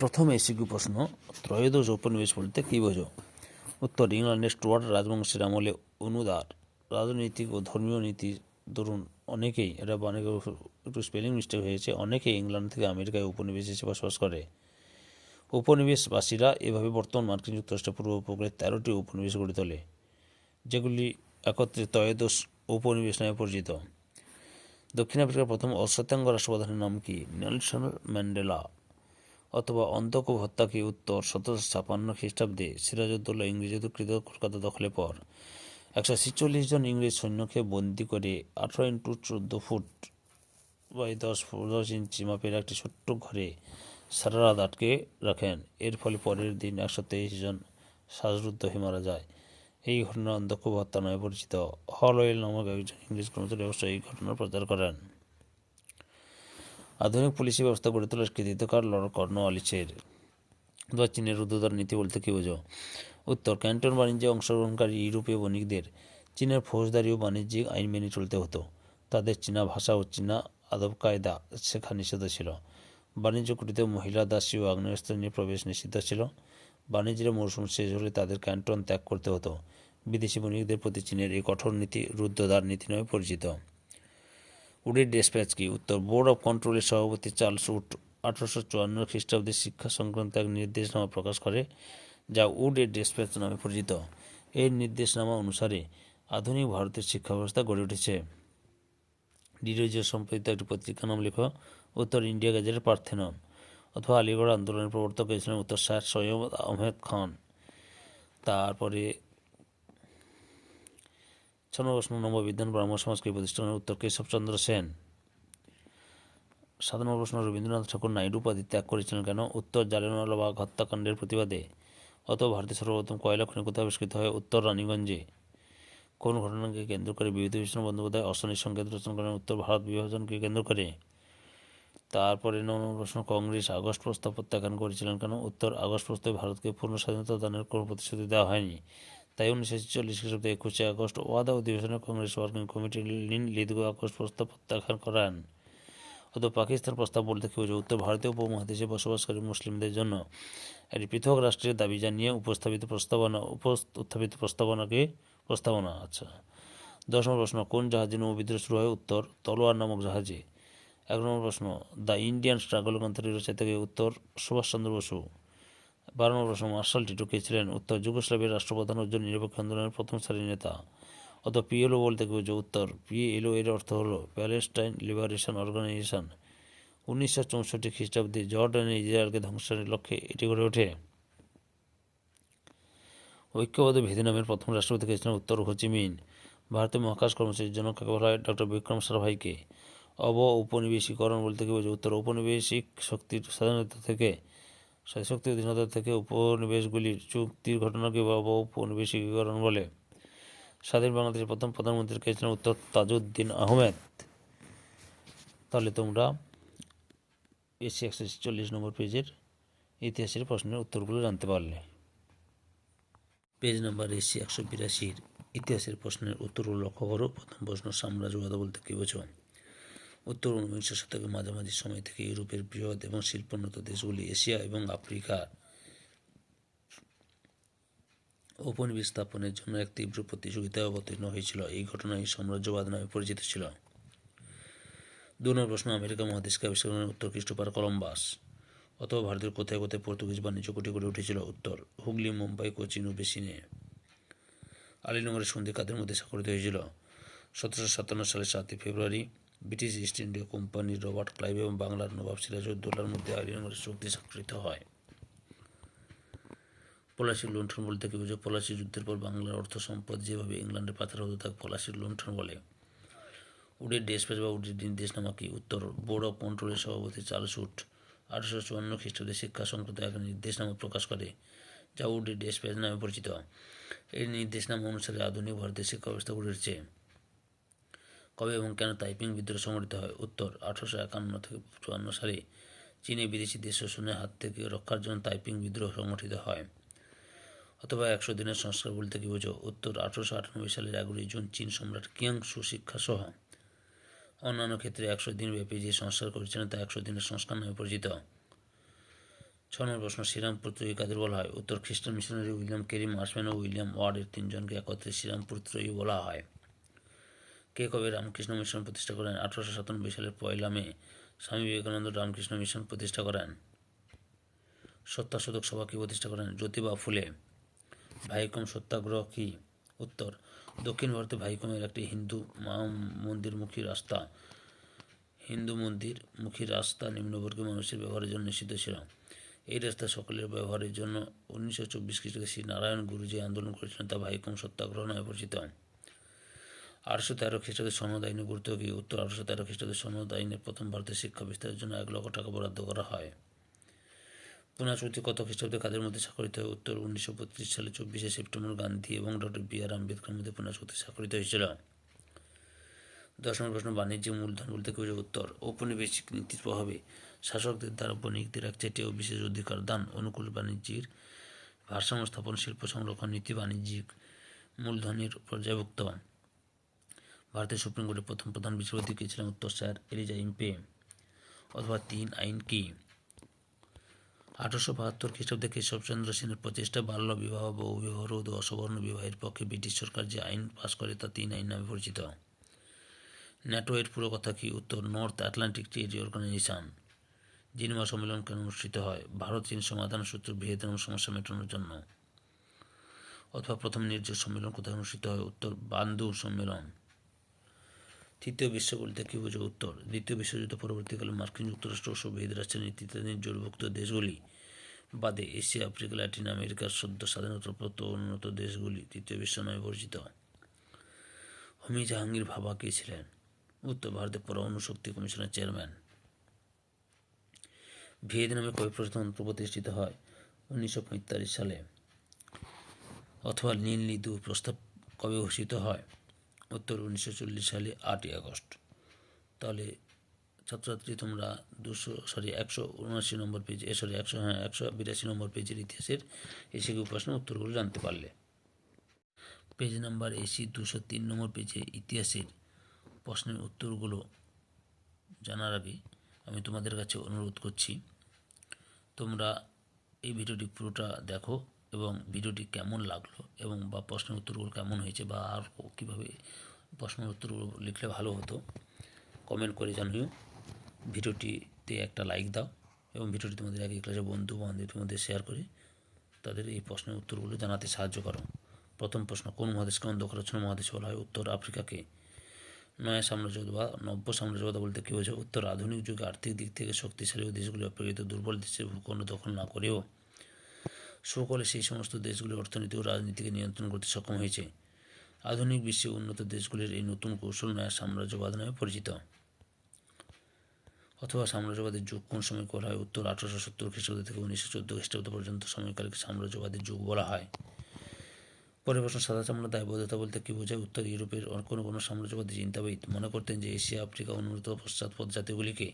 প্রথম এসিকিউ প্রশ্ন, ত্রয়োদশ ঔপনিবেশ বলতে কী বোঝো? উত্তর, ইংল্যান্ডের স্টুয়ার্ট রাজবংশের আমলে অনুদার রাজনৈতিক ও ধর্মীয় নীতির দরুন অনেকেই, এটা অনেকে একটু স্পেলিং মিস্টেক হয়েছে, অনেকেই ইংল্যান্ড থেকে আমেরিকায় উপনিবেশ এসে বসবাস করে। উপনিবেশবাসীরা এভাবে বর্তমান মার্কিন যুক্তরাষ্ট্রের পূর্ব উপকূলে 13টি উপনিবেশ গড়ে তোলে, যেগুলি একত্রে ত্রয়োদশ উপনিবেশ নামে পরিচিত। দক্ষিণ আফ্রিকার প্রথম অশ্বেতাঙ্গ রাষ্ট্রপ্রধানের নাম কি? Nelson Mandela. অথবা অন্তকূপ হত্যা কি? উত্তর, 1756 খ্রিস্টাব্দে সিরাজউদ্দৌলা ইংরেজ অধিকৃত কলকাতা দখলের পর 146 জন ইংরেজ সৈন্যকে বন্দী করে 18x14 ফুট বাই 10 ইঞ্চি মাপের একটি ছোট্ট ঘরে সারা রাত আটকে রাখেন। এর ফলে পরের দিন 123 জন শ্বাসরুদ্ধ হয়ে মারা যায়। এই ঘটনা অন্তকূপ হত্যা নামে পরিচিত। হলওয়েল নামক একজন ইংরেজ কর্মচারী অবশ্য এই ঘটনার প্রচার করেন। আধুনিক পুলিশি ব্যবস্থা গড়ে তোলার কৃতিত্ব কার? লর্ড কর্নওয়ালিসের। চীনের রুদ্ধদ্বার নীতি বলতে কী বোঝো? উত্তর, ক্যান্টন বাণিজ্যে অংশগ্রহণকারী ইউরোপীয় বণিকদের চীনের ফৌজদারি ও বাণিজ্যিক আইন মেনে চলতে হতো। তাদের চীনা ভাষা ও চীনা আদব কায়দা শেখা নিষিদ্ধ ছিল। বাণিজ্য কুটিতে মহিলা, দাসী ও আগ্নেয়াস্ত্র নিয়ে প্রবেশ নিষিদ্ধ ছিল। বাণিজ্যের মৌসুম শেষ হলে তাদের ক্যান্টন ত্যাগ করতে হতো। বিদেশি বণিকদের প্রতি চীনের এই কঠোর নীতি রুদ্ধদ্বার নীতি নামে পরিচিত। উডের ডেসপ্যাচ কি? উত্তর, বোর্ড অফ কন্ট্রোলের সভাপতি চার্লস উড 1854 খ্রিস্টাব্দে শিক্ষা সংক্রান্ত এক নির্দেশনামা প্রকাশ করে, যা উডের ডেসপ্যাচ নামে পরিচিত। এই নির্দেশনামা অনুসারে আধুনিক ভারতের শিক্ষা ব্যবস্থা গড়ে উঠেছে। ডিরোজিও সম্পাদিত একটি পত্রিকার নাম লেখো। উত্তর, ইন্ডিয়া গেজেটের পার্থেনন। অথবা আলিগড় আন্দোলনের প্রবর্তক হয়েছিলেন উত্তর, স্যার সৈয়দ আহমেদ খান। তারপরে 6 নম্বর, বিজ্ঞান ব্রাহ্ম সমাজকে প্রতিষ্ঠানের উত্তর, কেশবচন্দ্র সেন। 7 নম্বর প্রশ্ন, রবীন্দ্রনাথ ঠাকুর নাইডু উপাধি ত্যাগ করেছিলেন কেন? উত্তর, জালিয়ানওয়ালাবাগ হত্যাকাণ্ডের প্রতিবাদে। অথবা ভারতের সর্বপ্রথম কয়লা খনি কোথায় আবিষ্কৃত হয়? উত্তর, রানীগঞ্জে। কোন ঘটনাকে কেন্দ্র করে বিভূতিভূষণ বন্দ্যোপাধ্যায় অশনি সংকেত রচনা করেন? উত্তর, ভারত বিভাজনকে কেন্দ্র করে। তারপরে 9 নম্বর প্রশ্ন, কংগ্রেস আগস্ট প্রস্তাব প্রত্যাখ্যান করেছিলেন কেন? উত্তর, আগস্ট প্রস্তাবে ভারতকে পূর্ণ স্বাধীনতা দানের কোনো প্রতিশ্রুতি দেওয়া হয়নি, তাই 1946 খ্রিস্টাব্দে 21 আগস্ট ওয়াদা অধিবেশনে কংগ্রেস ওয়ার্কিং কমিটি লিদগো আগস্ট প্রস্তাব প্রত্যাখ্যান করেন। অথবা পাকিস্তান প্রস্তাব বলতে কী বোঝো? উত্তর, ভারতীয় উপমহাদেশে বসবাসকারী মুসলিমদের জন্য একটি পৃথক রাষ্ট্রের দাবি জানিয়ে উত্থাপিত প্রস্তাবনা। আচ্ছা। 10 নম্বর প্রশ্ন, কোন জাহাজে নৌবিদ্রোহ শুরু হয়? উত্তর, তলোয়ার নামক জাহাজে। 11 নম্বর প্রশ্ন, দ্য ইন্ডিয়ান স্ট্রাগল গ্রন্থটি রচয়িতা কে? উত্তর, সুভাষচন্দ্র বসু। 12 নম্বর প্রশ্ন, মার্শাল টিটো কে ছিলেন? উত্তর, যুগোস্লাভিয়ার রাষ্ট্রপ্রধান ও নিরপেক্ষ আন্দোলনের প্রথম সারির নেতা। অথবা পিএলও বলতে কী বোঝো? উত্তর, পিএলও এর অর্থ হলো প্যালেস্টাইন লিবারেশন অর্গানাইজেশন। 1964 খ্রিস্টাব্দে জর্ডানে ইসরায়েলকে ধ্বংসের লক্ষ্যে এটি গড়ে ওঠে। ঐক্যবদ্ধ ভিয়েতনামের প্রথম রাষ্ট্রপতি কে ছিলেন? উত্তর, হো চি মিন। ভারতীয় মহাকাশ কর্মসূচির জন্য কাকে বলা হয়? ডক্টর বিক্রম সারাভাইকে। উপনিবেশিকরণ বলতে কী বোঝো? উত্তর, ঔপনিবেশিক শক্তির শক্তি অধীনতা থেকে উপনিবেশগুলির চুক্তির ঘটনাকে উপনিবেশিকরণ বলে। স্বাধীন বাংলাদেশের প্রথম প্রধানমন্ত্রী কে ছিলেন? উত্তর, তাজউদ্দিন আহমেদ। তাহলে তোমরা এসি 146 নম্বর পেজের ইতিহাসের প্রশ্নের উত্তরগুলো জানতে পারলে। পেজ নাম্বার এসি 182 ইতিহাসের প্রশ্নের উত্তরগুলো লক্ষ্য করো। প্রথম প্রশ্ন, সাম্রাজ্যবাদ বলতে কী বোঝো? উত্তর, 19 শতকের মাঝামাঝি সময় থেকে ইউরোপের বৃহৎ এবং শিল্পোন্নত দেশগুলি এশিয়া এবং আফ্রিকার উপনিবেশ স্থাপনের জন্য এক তীব্র প্রতিযোগিতায় অবতীর্ণ হয়েছিল। এই ঘটনাই সাম্রাজ্যবাদ নামে পরিচিত ছিল। 2 নম্বর প্রশ্ন, আমেরিকা মহাদেশকে আবিষ্কার করেন? উত্তর, ক্রিস্টোফার কলম্বাস। অথবা ভারতের কোথায় কোথায় পর্তুগিজ বাণিজ্য কোটি গড়ে উঠেছিল? উত্তর, হুগলি, মুম্বাই, কোচিন ও বেসিনে। আলীনগরের সন্ধি কাদের মধ্যে স্বাক্ষরিত হয়েছিল? 1757 সালের 7 ফেব্রুয়ারি ব্রিটিশ ইস্ট ইন্ডিয়া কোম্পানির রবার্ট ক্লাইভ এবং বাংলার নবাব সিরাজউদ্দৌলার মধ্যে আলীনগরের চুক্তি স্বাক্ষরিত হয়। পলাশির লুণ্ঠন বলতে কি বোঝো? পলাশি যুদ্ধের পর বাংলার অর্থ সম্পদ যেভাবে ইংল্যান্ডে পাচার হতো তাকে পলাশির লুণ্ঠন বলে। উডের ডিসপ্যাচ বা উডের নির্দেশনামা কি? উত্তর, বোর্ড অফ কন্ট্রোলের সভাপতি চার্লস উড 1854 খ্রিস্টাব্দে শিক্ষা সংক্রান্ত এক নির্দেশনামা প্রকাশ করে, যা উডের ডিসপ্যাচ নামে পরিচিত। এই নির্দেশনামা অনুসারে আধুনিক ভারতের শিক্ষা ব্যবস্থা গড়ে উঠেছে। কবে এবং কেন তাইপিং বিদ্রোহ সংঘটিত হয়? উত্তর, 1851 থেকে 54 সালে চীনে বিদেশি দেশ শোষণের হাত থেকে রক্ষার জন্য তাইপিং বিদ্রোহ সংঘটিত হয়। অথবা 100 দিনের সংস্কার বলতে কি বোঝো? উত্তর, 1898 সালের 11 জুন চীন সম্রাট কিয়াংশু শিক্ষা সহ অন্যান্য ক্ষেত্রে 100 দিন ব্যাপী যে সংস্কার করেছিলেন তা 100 দিনের সংস্কার নামে পরিচিত। 6 নম্বর প্রশ্ন, শ্রীরামপুর ত্রয়ী কাদের বলা হয়? উত্তর, খ্রিস্টান মিশনারি উইলিয়াম কেরি, মার্শম্যান ও উইলিয়াম ওয়ার্ডের 3 জনকে একত্রে শ্রীরামপুর ত্রয়ী বলা হয়। কে কবে রামকৃষ্ণ মিশন প্রতিষ্ঠা করেন? 1897 সালের 1 মে স্বামী বিবেকানন্দ রামকৃষ্ণ মিশন প্রতিষ্ঠা করেন। সত্যাশোধক সভা কি প্রতিষ্ঠা করেন? জ্যোতিবা ফুলে। ভাইকম সত্যাগ্রহ কি? উত্তর, দক্ষিণ ভারতে ভাইকমের একটি হিন্দু মন্দিরমুখী রাস্তা নিম্নবর্গীয় মানুষের ব্যবহারের জন্য নিষিদ্ধ ছিল। এই রাস্তা সকলের ব্যবহারের জন্য 1924 খ্রিস্টাব্দে শ্রী নারায়ণ গুরু যে আন্দোলন করেছিলেন তা ভাইকম সত্যাগ্রহ নামে পরিচিত। 1813 খ্রিস্টাব্দে সনদ আইনের গুরুত্ব কি? উত্তর, 1813 খ্রিস্টাব্দে সনদ আইনের প্রথম ভারতের শিক্ষা বিস্তারের জন্য 1 লক্ষ টাকা বরাদ্দ করা হয়। পুনা চুক্তি কত খ্রিস্টাব্দে কাদের মধ্যে স্বাক্ষরিত হয়? উত্তর, 1935 সালে 24 সেপ্টেম্বর গান্ধী এবং ডক্টর বি.আর. আম্বেদকরের মধ্যে পুনা চুক্তি স্বাক্ষরিত হয়েছিল। 10 নম্বর প্রশ্ন, বাণিজ্যিক মূলধন বলতে কি বোঝো? উত্তর, ঔপনিবেশিক নীতির প্রভাবে শাসকদের দ্বারা বণিকদের একচেটিয়া ও বিশেষ অধিকার দান, অনুকূল বাণিজ্যের ভারসাম্য স্থাপন, শিল্প সংরক্ষণ নীতি বাণিজ্যিক মূলধনের পর্যায়ভুক্ত। ভারতের সুপ্রিম কোর্টের প্রথম প্রধান বিচারপতি কে ছিলেন? উত্তর, স্যার এলিজা ইম্পে। অথবা 3 আইন কি? 1872 খ্রিস্টাব্দে কেশবচন্দ্র সেনের প্রচেষ্টা বাল্য বিবাহ, বহু বিবাহ রোধ ও অসবর্ণ বিবাহের পক্ষে ব্রিটিশ সরকার যে আইন পাশ করে তা 3 আইন নামে পরিচিত। ন্যাটো এর পুরো কথা কি? উত্তর, নর্থ আটলান্টিক ট্রিটি অর্গানাইজেশন। জিনেভা সম্মেলন কেন অনুষ্ঠিত হয়? ভারত চীন সমাধান সূত্র ভিয়েতনাম সমস্যা মেটানোর জন্য। অথবা প্রথম নির্জোট সম্মেলন কোথায় অনুষ্ঠিত হয়? উত্তর, বান্দু সম্মেলন। তৃতীয় বিশ্ব বলতে কি বোঝো? উত্তর, দ্বিতীয় বিশ্বযুদ্ধ পরবর্তীকালে মার্কিন যুক্তরাষ্ট্র ও সোভিয়েত রাষ্ট্রের নেতৃত্বাধীন জোটভুক্ত দেশগুলি বাদে এশিয়া, আফ্রিকা, ল্যাটিন আমেরিকার সদ্য স্বাধীনতাপ্রাপ্ত উন্নত দেশগুলি তৃতীয় বিশ্ব নামে পরিচিত। হোমি জাহাঙ্গীর ভাবা কে ছিলেন? উত্তর, ভারতের পরমাণু শক্তি কমিশনের চেয়ারম্যান। ভিয়েতনামে কবে প্রজাতন্ত্র প্রতিষ্ঠিত হয়? 1945 সালে। অথবা নীল নীতি প্রস্তাব কবে ঘোষিত হয়? উত্তর, 1940 সালে 8ই আগস্ট। তাহলে ছাত্রছাত্রী তোমরা 179 নম্বর পেজে 182 নম্বর পেজের ইতিহাসের এসিকিউ প্রশ্নের উত্তরগুলো জানতে পারলে। পেজ নাম্বার 203 নম্বর পেজে ইতিহাসের প্রশ্নের উত্তরগুলো জানার আগে আমি তোমাদের কাছে অনুরোধ করছি তোমরা এই ভিডিওটি পুরোটা দেখো এবং ভিডিওটি কেমন লাগলো এবং বা প্রশ্নের উত্তরগুলো কেমন হয়েছে বা আর কীভাবে প্রশ্নের উত্তরগুলো লিখলে ভালো হতো কমেন্ট করে জানিও। ভিডিওটিতে একটা লাইক দাও এবং ভিডিওটি তোমাদের একই ক্লাসের বন্ধু বান্ধবদের মধ্যে শেয়ার করে তাদের এই প্রশ্নের উত্তরগুলো জানাতে সাহায্য করো। প্রথম প্রশ্ন, কোন মহাদেশকে অন্ধকারাচ্ছন্ন মহাদেশ বলা হয়? উত্তর, আফ্রিকাকে। নয়া সাম্রাজ্যবাদ বা নব্য সাম্রাজ্যবাদ বলতে কী বোঝায়? উত্তর, আধুনিক যুগে আর্থিক দিক থেকে শক্তিশালী ও দেশগুলি অপেক্ষাকৃত দুর্বল দেশের ভূখণ্ড দখল না করেও সকলে সেই সমস্ত দেশগুলির অর্থনীতি ও রাজনীতিকে নিয়ন্ত্রণ করতে সক্ষম হয়েছে। আধুনিক বিশ্বে উন্নত দেশগুলির এই নতুন কৌশল নয়া সাম্রাজ্যবাদ নামে পরিচিত। অথবা সাম্রাজ্যবাদের যুগ কোন সময় বলা হয়? উত্তর, 1870 খ্রিস্টাব্দ থেকে 1914 খ্রিস্টাব্দ পর্যন্ত সময়কালকে সাম্রাজ্যবাদের যুগ বলা হয়। পরের প্রশ্ন, সাদা চামড়ার দায়বদ্ধতা বলতে কী বোঝায়? উত্তর, ইউরোপের কোনো সাম্রাজ্যবাদী চিন্তাবিদ মনে করতেন যে এশিয়া, আফ্রিকা উন্নত পশ্চাৎপদ জাতিগুলিকে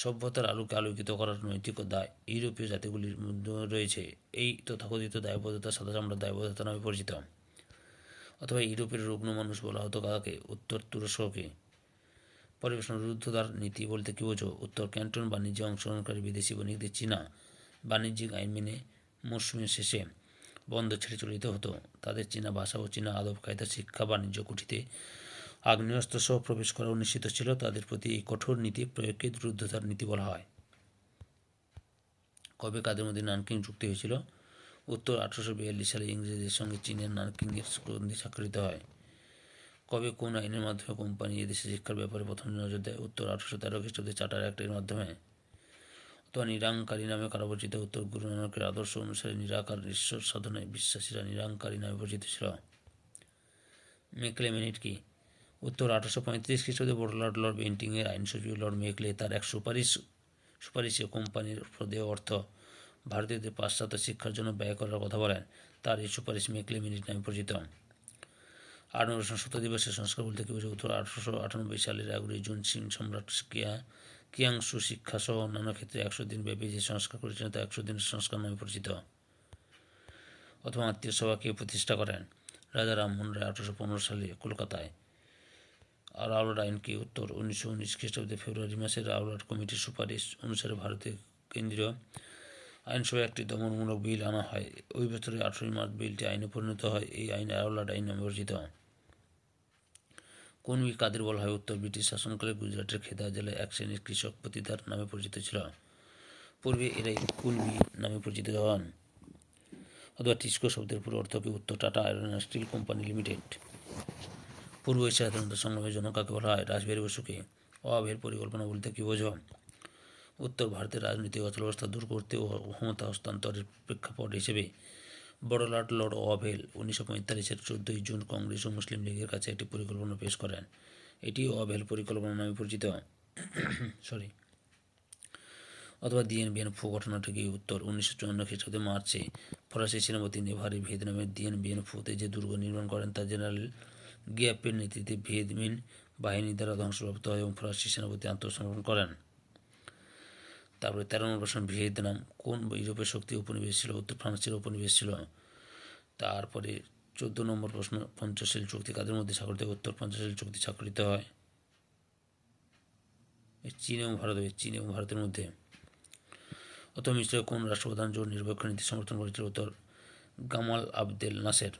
সভ্যতার আলোকে আলোকিত করার নৈতিক দায় ইউরোপীয় জাতিগুলির মধ্যে রয়েছে। এই তথাকথিত দায়বদ্ধতা সাদা চামড়ার দায়বদ্ধতা নামে পরিচিত। অথবা ইউরোপের রুগ্ন মানুষ বলা হতো কাকে? উত্তর, তুরস্ককে। পরের প্রশ্ন, রুদ্ধদ্বার নীতি বলতে কী বোঝো? উত্তর, ক্যান্টন বাণিজ্যে অংশগ্রহণকারী বিদেশি বণিকদের চীনা বাণিজ্যিক আইন মেনে মরশুমের শেষে বন্দর ছেড়ে চলে যেতে হতো। তাদের চীনা ভাষা ও চীনা আদব কায়দা শিক্ষা, বাণিজ্য কুঠিতে আগ্নেয়াস্ত্র সহ প্রবেশ করা নিষিদ্ধ ছিল। তাদের প্রতি এই কঠোর নীতি প্রয়োগকে রুদ্ধদ্বার নীতি বলা হয়। কবে কাদের মধ্যে নানকিং চুক্তি হয়েছিল? উত্তর 1842 সালে ইংরেজদের সঙ্গে চীনের নানকিংয়ের সন্ধি স্বাক্ষরিত হয়। কবে কোন আইনের মাধ্যমে কোম্পানি এদেশে শিক্ষার ব্যাপারে প্রথম নজর দেয়? উত্তর 1813 খ্রিস্টাব্দে চার্টার অ্যাক্টের মাধ্যমে। অথবা নিরাঙ্কারী নামে কারা পরিচিত? উত্তর গুরু নানকের আদর্শ অনুসারে নিরাকার ঈশ্বর সাধনায় বিশ্বাসীরা নিরাঙ্কারী নামে পরিচিত ছিল। মেকলে মিনিট কি? উত্তর 1835 খ্রিস্টাব্দে লর্ড লর্ড বেন্টিংয়ের আইন সচিব লর্ড মেকলে তার এক সুপারিশে কোম্পানির দেওয়া অর্থ ভারতীয়দের পাশ্চাত্য শিক্ষার জন্য ব্যয় করার কথা বলেন। তার এই সুপারিশ মেকলে মিনিট নামে পরিচিত। 8 নম্বর প্রশ্ন, শত দিবসের সংস্কার বলতে কী বোঝায়? উত্তর 1898 সালের 11 জুন চীন সম্রাট কিয়াংশু শিক্ষাসহ অন্যান্য ক্ষেত্রে 100 দিন ব্যাপী যে সংস্কার করেছিলেন তা 100 দিনের সংস্কার নামে পরিচিত। অথবা আত্মীয় সভা কে প্রতিষ্ঠা করেন? রাজা রামমোহন রায় 1815 সালে কলকাতায়। আর রাওলাট আইন কি? উত্তর 1919 খ্রিস্টাব্দে ফেব্রুয়ারি মাসে রাওলাট কমিটির সুপারিশ অনুসারে ভারতের কেন্দ্রীয় আইনসভায় একটি দমনমূলক বিল আনা হয়। ওই বছরের 18 মার্চ বিলটি আইনে পরিণত হয়। এই আইন রাওলাট আইন নামে পরিচিত। কোন বিল কাদের বলা হয়? উত্তর ব্রিটিশ শাসনকালে গুজরাটের খেদা জেলায় এক শ্রেণীর কৃষক পতিতার নামে পরিচিত ছিল। পূর্বে এরাই কুলবি নামে পরিচিত হন। অথবা টিস্কো শব্দের পুরো অর্থ কি? উত্তর tata iron and steel company limited. পূর্ব এশিয়ার স্বাধীনতা সংগ্রামের জন্য কাকে বলা হয়? রাসবিহারী বসুকে। অভাবের পরিকল্পনা বলতে কী বোঝো? উত্তর ভারতের রাজনৈতিক অচলাবস্থা দূর করতে ও ক্ষমতা হস্তান্তরের প্রেক্ষাপট হিসেবে বড়লাট লর্ড ওয়াভেল 1945-এর 14 জুন কংগ্রেস ও মুসলিম লীগের কাছে একটি পরিকল্পনা পেশ করেন। এটি ওয়াভেল পরিকল্পনা নামে পরিচিত। অথবা দিয়েন বিয়েন ফু ঘটনাটি কি? উত্তর 1954 খ্রিস্টাব্দে মার্চে ফরাসি সেনাপতি নেভারি ভিয়েতনামের দিয়েন বিয়েন ফুতে যে দুর্গ নির্মাণ করেন তা জেনারেল গিয়াপের নেতৃত্বে ভিয়েতমিন বাহিনী দ্বারা ধ্বংসপ্রাপ্ত হয় এবং ফরাসি সেনাপতি আত্মসমর্পণ করেন। তারপরে 13 নম্বর প্রশ্ন, ভিয়েতনাম কোন ইউরোপের শক্তি উপনিবেশ ছিল? উত্তর ফ্রান্সের উপনিবেশ ছিল। তারপরে 14 নম্বর প্রশ্ন, পঞ্চশীল চুক্তি কাদের মধ্যে স্বাক্ষরিত হয়? উত্তর পঞ্চশীল চুক্তি স্বাক্ষরিত হয় চীন এবং ভারতের মধ্যে। অথবা মিশ্র কোন রাষ্ট্রপ্রধান জোট নিরপেক্ষ নীতি সমর্থন করেছিল? উত্তর গামাল আবদেল নাসের।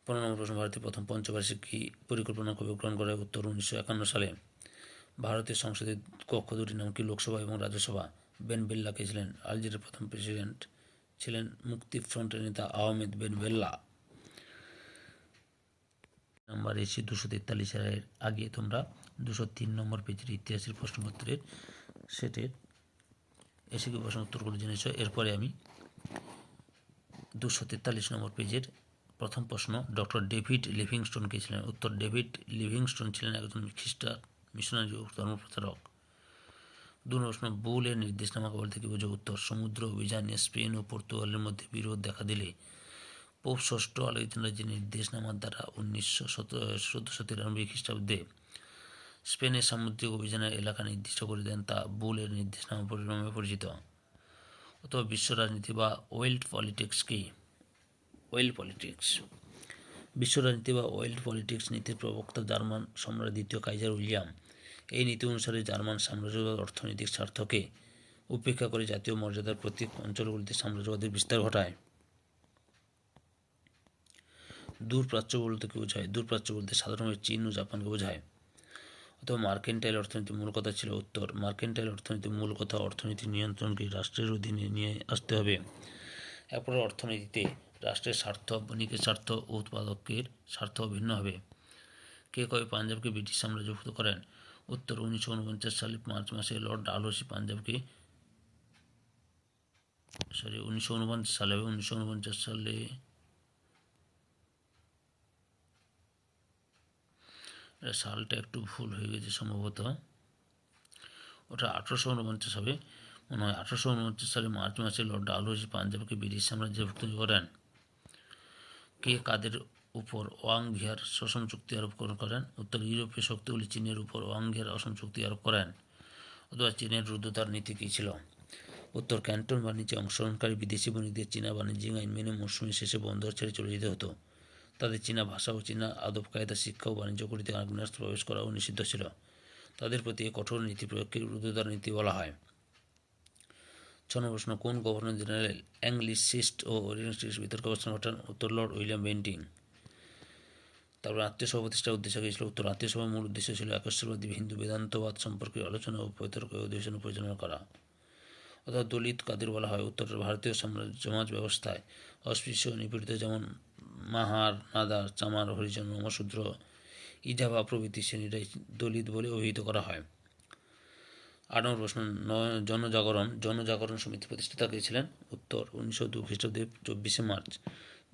15 নম্বর প্রশ্ন, ভারতের প্রথম পঞ্চবার্ষিক পরিকল্পনা কবে গ্রহণ করা হয়? উত্তর 1951 সালে। ভারতের সংসদের কক্ষ দুটির নাম কি? লোকসভা এবং রাজ্যসভা। বেন বেল্লা কে ছিলেন? আলজেরিয়ার প্রথম প্রেসিডেন্ট ছিলেন মুক্তি ফ্রন্টের নেতা আহমেদ বেন বেল্লা। নাম্বার এসে 243 এর আগে তোমরা 203 নম্বর পেজের ইতিহাসের প্রশ্নপত্রের সেটের এসে কি প্রশ্ন উত্তরগুলো জেনেছ। এরপরে আমি 243 নম্বর পেজের প্রথম প্রশ্ন, ডক্টর ডেভিড লিভিংস্টোন কে ছিলেন? উত্তর ডেভিড লিভিংস্টোন ছিলেন একজন খ্রিস্টান মিশনারি ও ধর্মপ্রচারক। 2 প্রশ্ন, বুলের নির্দেশনামা বলতে কি বোঝো? উত্তর সমুদ্র অভিযানে স্পেন ও পর্তুগালের মধ্যে বিরোধ দেখা দিলে পোপ ষষ্ঠ আলেকজান্ডার যে নির্দেশনামার দ্বারা 1493 খ্রিস্টাব্দে স্পেনের সামুদ্রিক অভিযানের এলাকা নির্দিষ্ট করে দেন তা বুলের নির্দেশনামা নামে পরিচিত। অথবা বিশ্ব রাজনীতি বা ওয়ার্ল্ড পলিটিক্স কি? World politics. বিশ্ব রাজনীতি বা ওয়ার্ল্ড পলিটিক্স নীতির প্রবক্তা জার্মান সম্রাট দ্বিতীয় কাইজার উইলিয়াম। এই নীতি অনুসারে জার্মান সাম্রাজ্যবাদ অর্থনৈতিক স্বার্থকে উপেক্ষা করে জাতীয় মর্যাদার প্রতীক অঞ্চলগুলিতে সাম্রাজ্যবাদের বিস্তার ঘটায়। দূরপ্রাচ্য বলতে কী বোঝায়? দূরপ্রাচ্য বলতে সাধারণভাবে চীন ও জাপানকে বোঝায়। অথবা মার্কেন্টাইল অর্থনীতির মূল কথা ছিল? উত্তর মার্কেন্টাইল অর্থনীতির মূল কথা অর্থনীতির নিয়ন্ত্রণকে রাষ্ট্রের অধীনে নিয়ে আসতে হবে। এরপর অর্থনীতিতে রাষ্ট্রের স্বার্থ, বণিকের স্বার্থ ও উৎপাদকের স্বার্থ ভিন্ন হবে। কে কবে পাঞ্জাবকে ব্রিটিশ সাম্রাজ্যভুক্ত করেন? উত্তর 1949 সালে মার্চ মাসে লর্ড ডালহৌসি পাঞ্জাবকে 1949 সালে 1949 সালে সালটা একটু ভুল হয়ে গেছে সম্ভবত, ওটা 1849 হবে মনে হয়। 1849 সালে মার্চ মাসে লর্ড ডালহৌসি পাঞ্জাবকে ব্রিটিশ সাম্রাজ্যভুক্ত করেন। কে কাদের উপর ওয়াং ভিয়ার শোষণ চুক্তি আরোপ করেন? উত্তর ইউরোপীয় শক্তিগুলি চীনের উপর ওয়াং ভিয়ার অসম চুক্তি আরোপ করেন। অথবা চীনের রুদ্ধতার নীতি কী ছিল? উত্তর ক্যান্টন বাণিজ্যে অংশগ্রহণকারী বিদেশি বণিকদের চীনা বাণিজ্যিক আইন মেনে মৌসুমের শেষে বন্দর ছেড়ে চলে যেতে হতো। তাদের চীনা ভাষা ও চীনা আদব কায়দা শিক্ষা ও বাণিজ্য করিতে আগ্নেয়াস্ত্র প্রবেশ করাও নিষিদ্ধ ছিল। তাদের প্রতি কঠোর নীতি প্রয়োগকে রুদ্ধতার নীতি বলা হয়। 6 প্রশ্ন, কোন গভর্নর জেনারেল অ্যাংলিসিস্ট ও ওরিয়েন্টালিস্ট বিতর্ক অবস্থান ঘটান? উত্তর লর্ড উইলিয়াম বেন্টিং। তারপর আত্মীয় সভা প্রতিষ্ঠার উদ্দেশ্য কী ছিল? উত্তর আত্মীয় সভার মূল উদ্দেশ্য ছিল একেশ্বরবাদী হিন্দু বেদান্তবাদ সম্পর্কে আলোচনা ও বিতর্ক অধিবেশন পরিচালনা করা। অথবা দলিত কাদের বলা হয়? উত্তর, ভারতীয় সমাজ ব্যবস্থায় অস্পৃশ্য নিপীড়িত যেমন মাহার, নাদার, চামার, হরিজন, নমশূদ্র, ইজাবা প্রভৃতি শ্রেণীরাই দলিত বলে অভিহিত করা হয়। 8 নম্বর প্রশ্ন, জনজাগরণ সমিতি প্রতিষ্ঠাতা কে ছিলেন? উত্তর, 1902 খ্রিস্টাব্দে 24শে মার্চ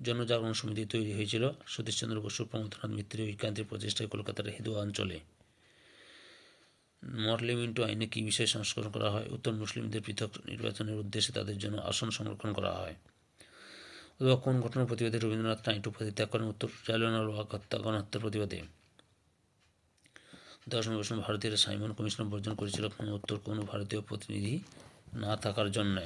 জনজাগরণ সমিতি তৈরি হয়েছিল সতীশচন্দ্র বসু, প্রমথনাথ মিত্রের ঐকান্তিক প্রচেষ্টায় কলকাতার হেদুয়া অঞ্চলে। মরলিমিন্টো আইনে কী বিষয়ে সংস্করণ করা হয়? উত্তর, মুসলিমদের পৃথক নির্বাচনের উদ্দেশ্যে তাদের জন্য আসন সংরক্ষণ করা হয়। অথবা কোন ঘটনার প্রতিবাদে রবীন্দ্রনাথ নাইট উপাধি ত্যাগ করেন? উত্তর, জালিয়ানওয়ালাবাগ গণহত্যার প্রতিবাদে। 10 নম্বর প্রশ্ন, ভারতীয়রা সাইমন কমিশন বর্জন করেছিল? উত্তর, কোনো ভারতীয় প্রতিনিধি না থাকার জন্যে।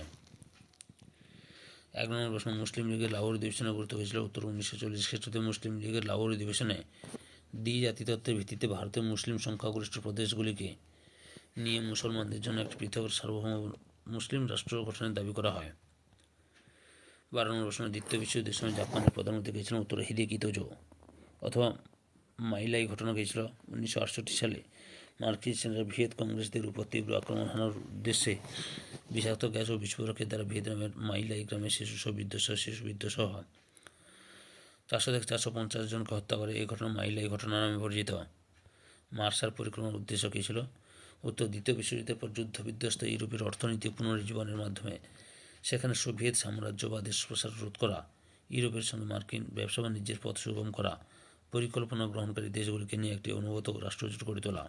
1 নম্বর প্রশ্ন, মুসলিম লীগের লাহোর অধিবেশনে গুরুত্ব হয়েছিল? উত্তর, 1940 খ্রিস্টাব্দে মুসলিম লীগের লাহোর অধিবেশনে দ্বিজাতিতত্ত্বের ভিত্তিতে ভারতের মুসলিম সংখ্যাগরিষ্ঠ প্রদেশগুলিকে নিয়ে মুসলমানদের জন্য একটি পৃথক সার্বভৌম মুসলিম রাষ্ট্র গঠনের দাবি করা হয়। 12 নম্বর প্রশ্ন, দ্বিতীয় বিশ্বযুদ্ধের সময় জাপানের প্রধানমন্ত্রী কে ছিলেন? উত্তর, হিদেকি তোজো অথবা মাইলাই ঘটনা হয়েছিল 1968 সালে। মার্কিন সেনারা ভিয়েত কংগ্রেসদের উপর তীব্র আক্রমণ হানার উদ্দেশ্যে বিষাক্ত গ্যাস ও বিস্ফোরকের দ্বারা ভিয়েতনামের মাইলাই গ্রামে শিশু বিদ্রোহ হয়। 400 থেকে 450 জনকে হত্যা করে। এই ঘটনা মাইলাই ঘটনা নামে পরিচিত। মার্শাল পরিক্রমার উদ্দেশ্য কী ছিল? উত্তর, দ্বিতীয় বিশ্বযুদ্ধের পর যুদ্ধ বিধ্বস্ত ইউরোপের অর্থনীতি পুনরুজ্জীবনের মাধ্যমে সেখানে সোভিয়েত সাম্রাজ্যবাদের প্রসার রোধ করা, ইউরোপের সঙ্গে মার্কিন ব্যবসা বাণিজ্যের পথ সুগম করা, পরিকল্পনা গ্রহণকারী দেশগুলিকে নিয়ে একটি অনুগত রাষ্ট্রজোট গড়ে তোলা।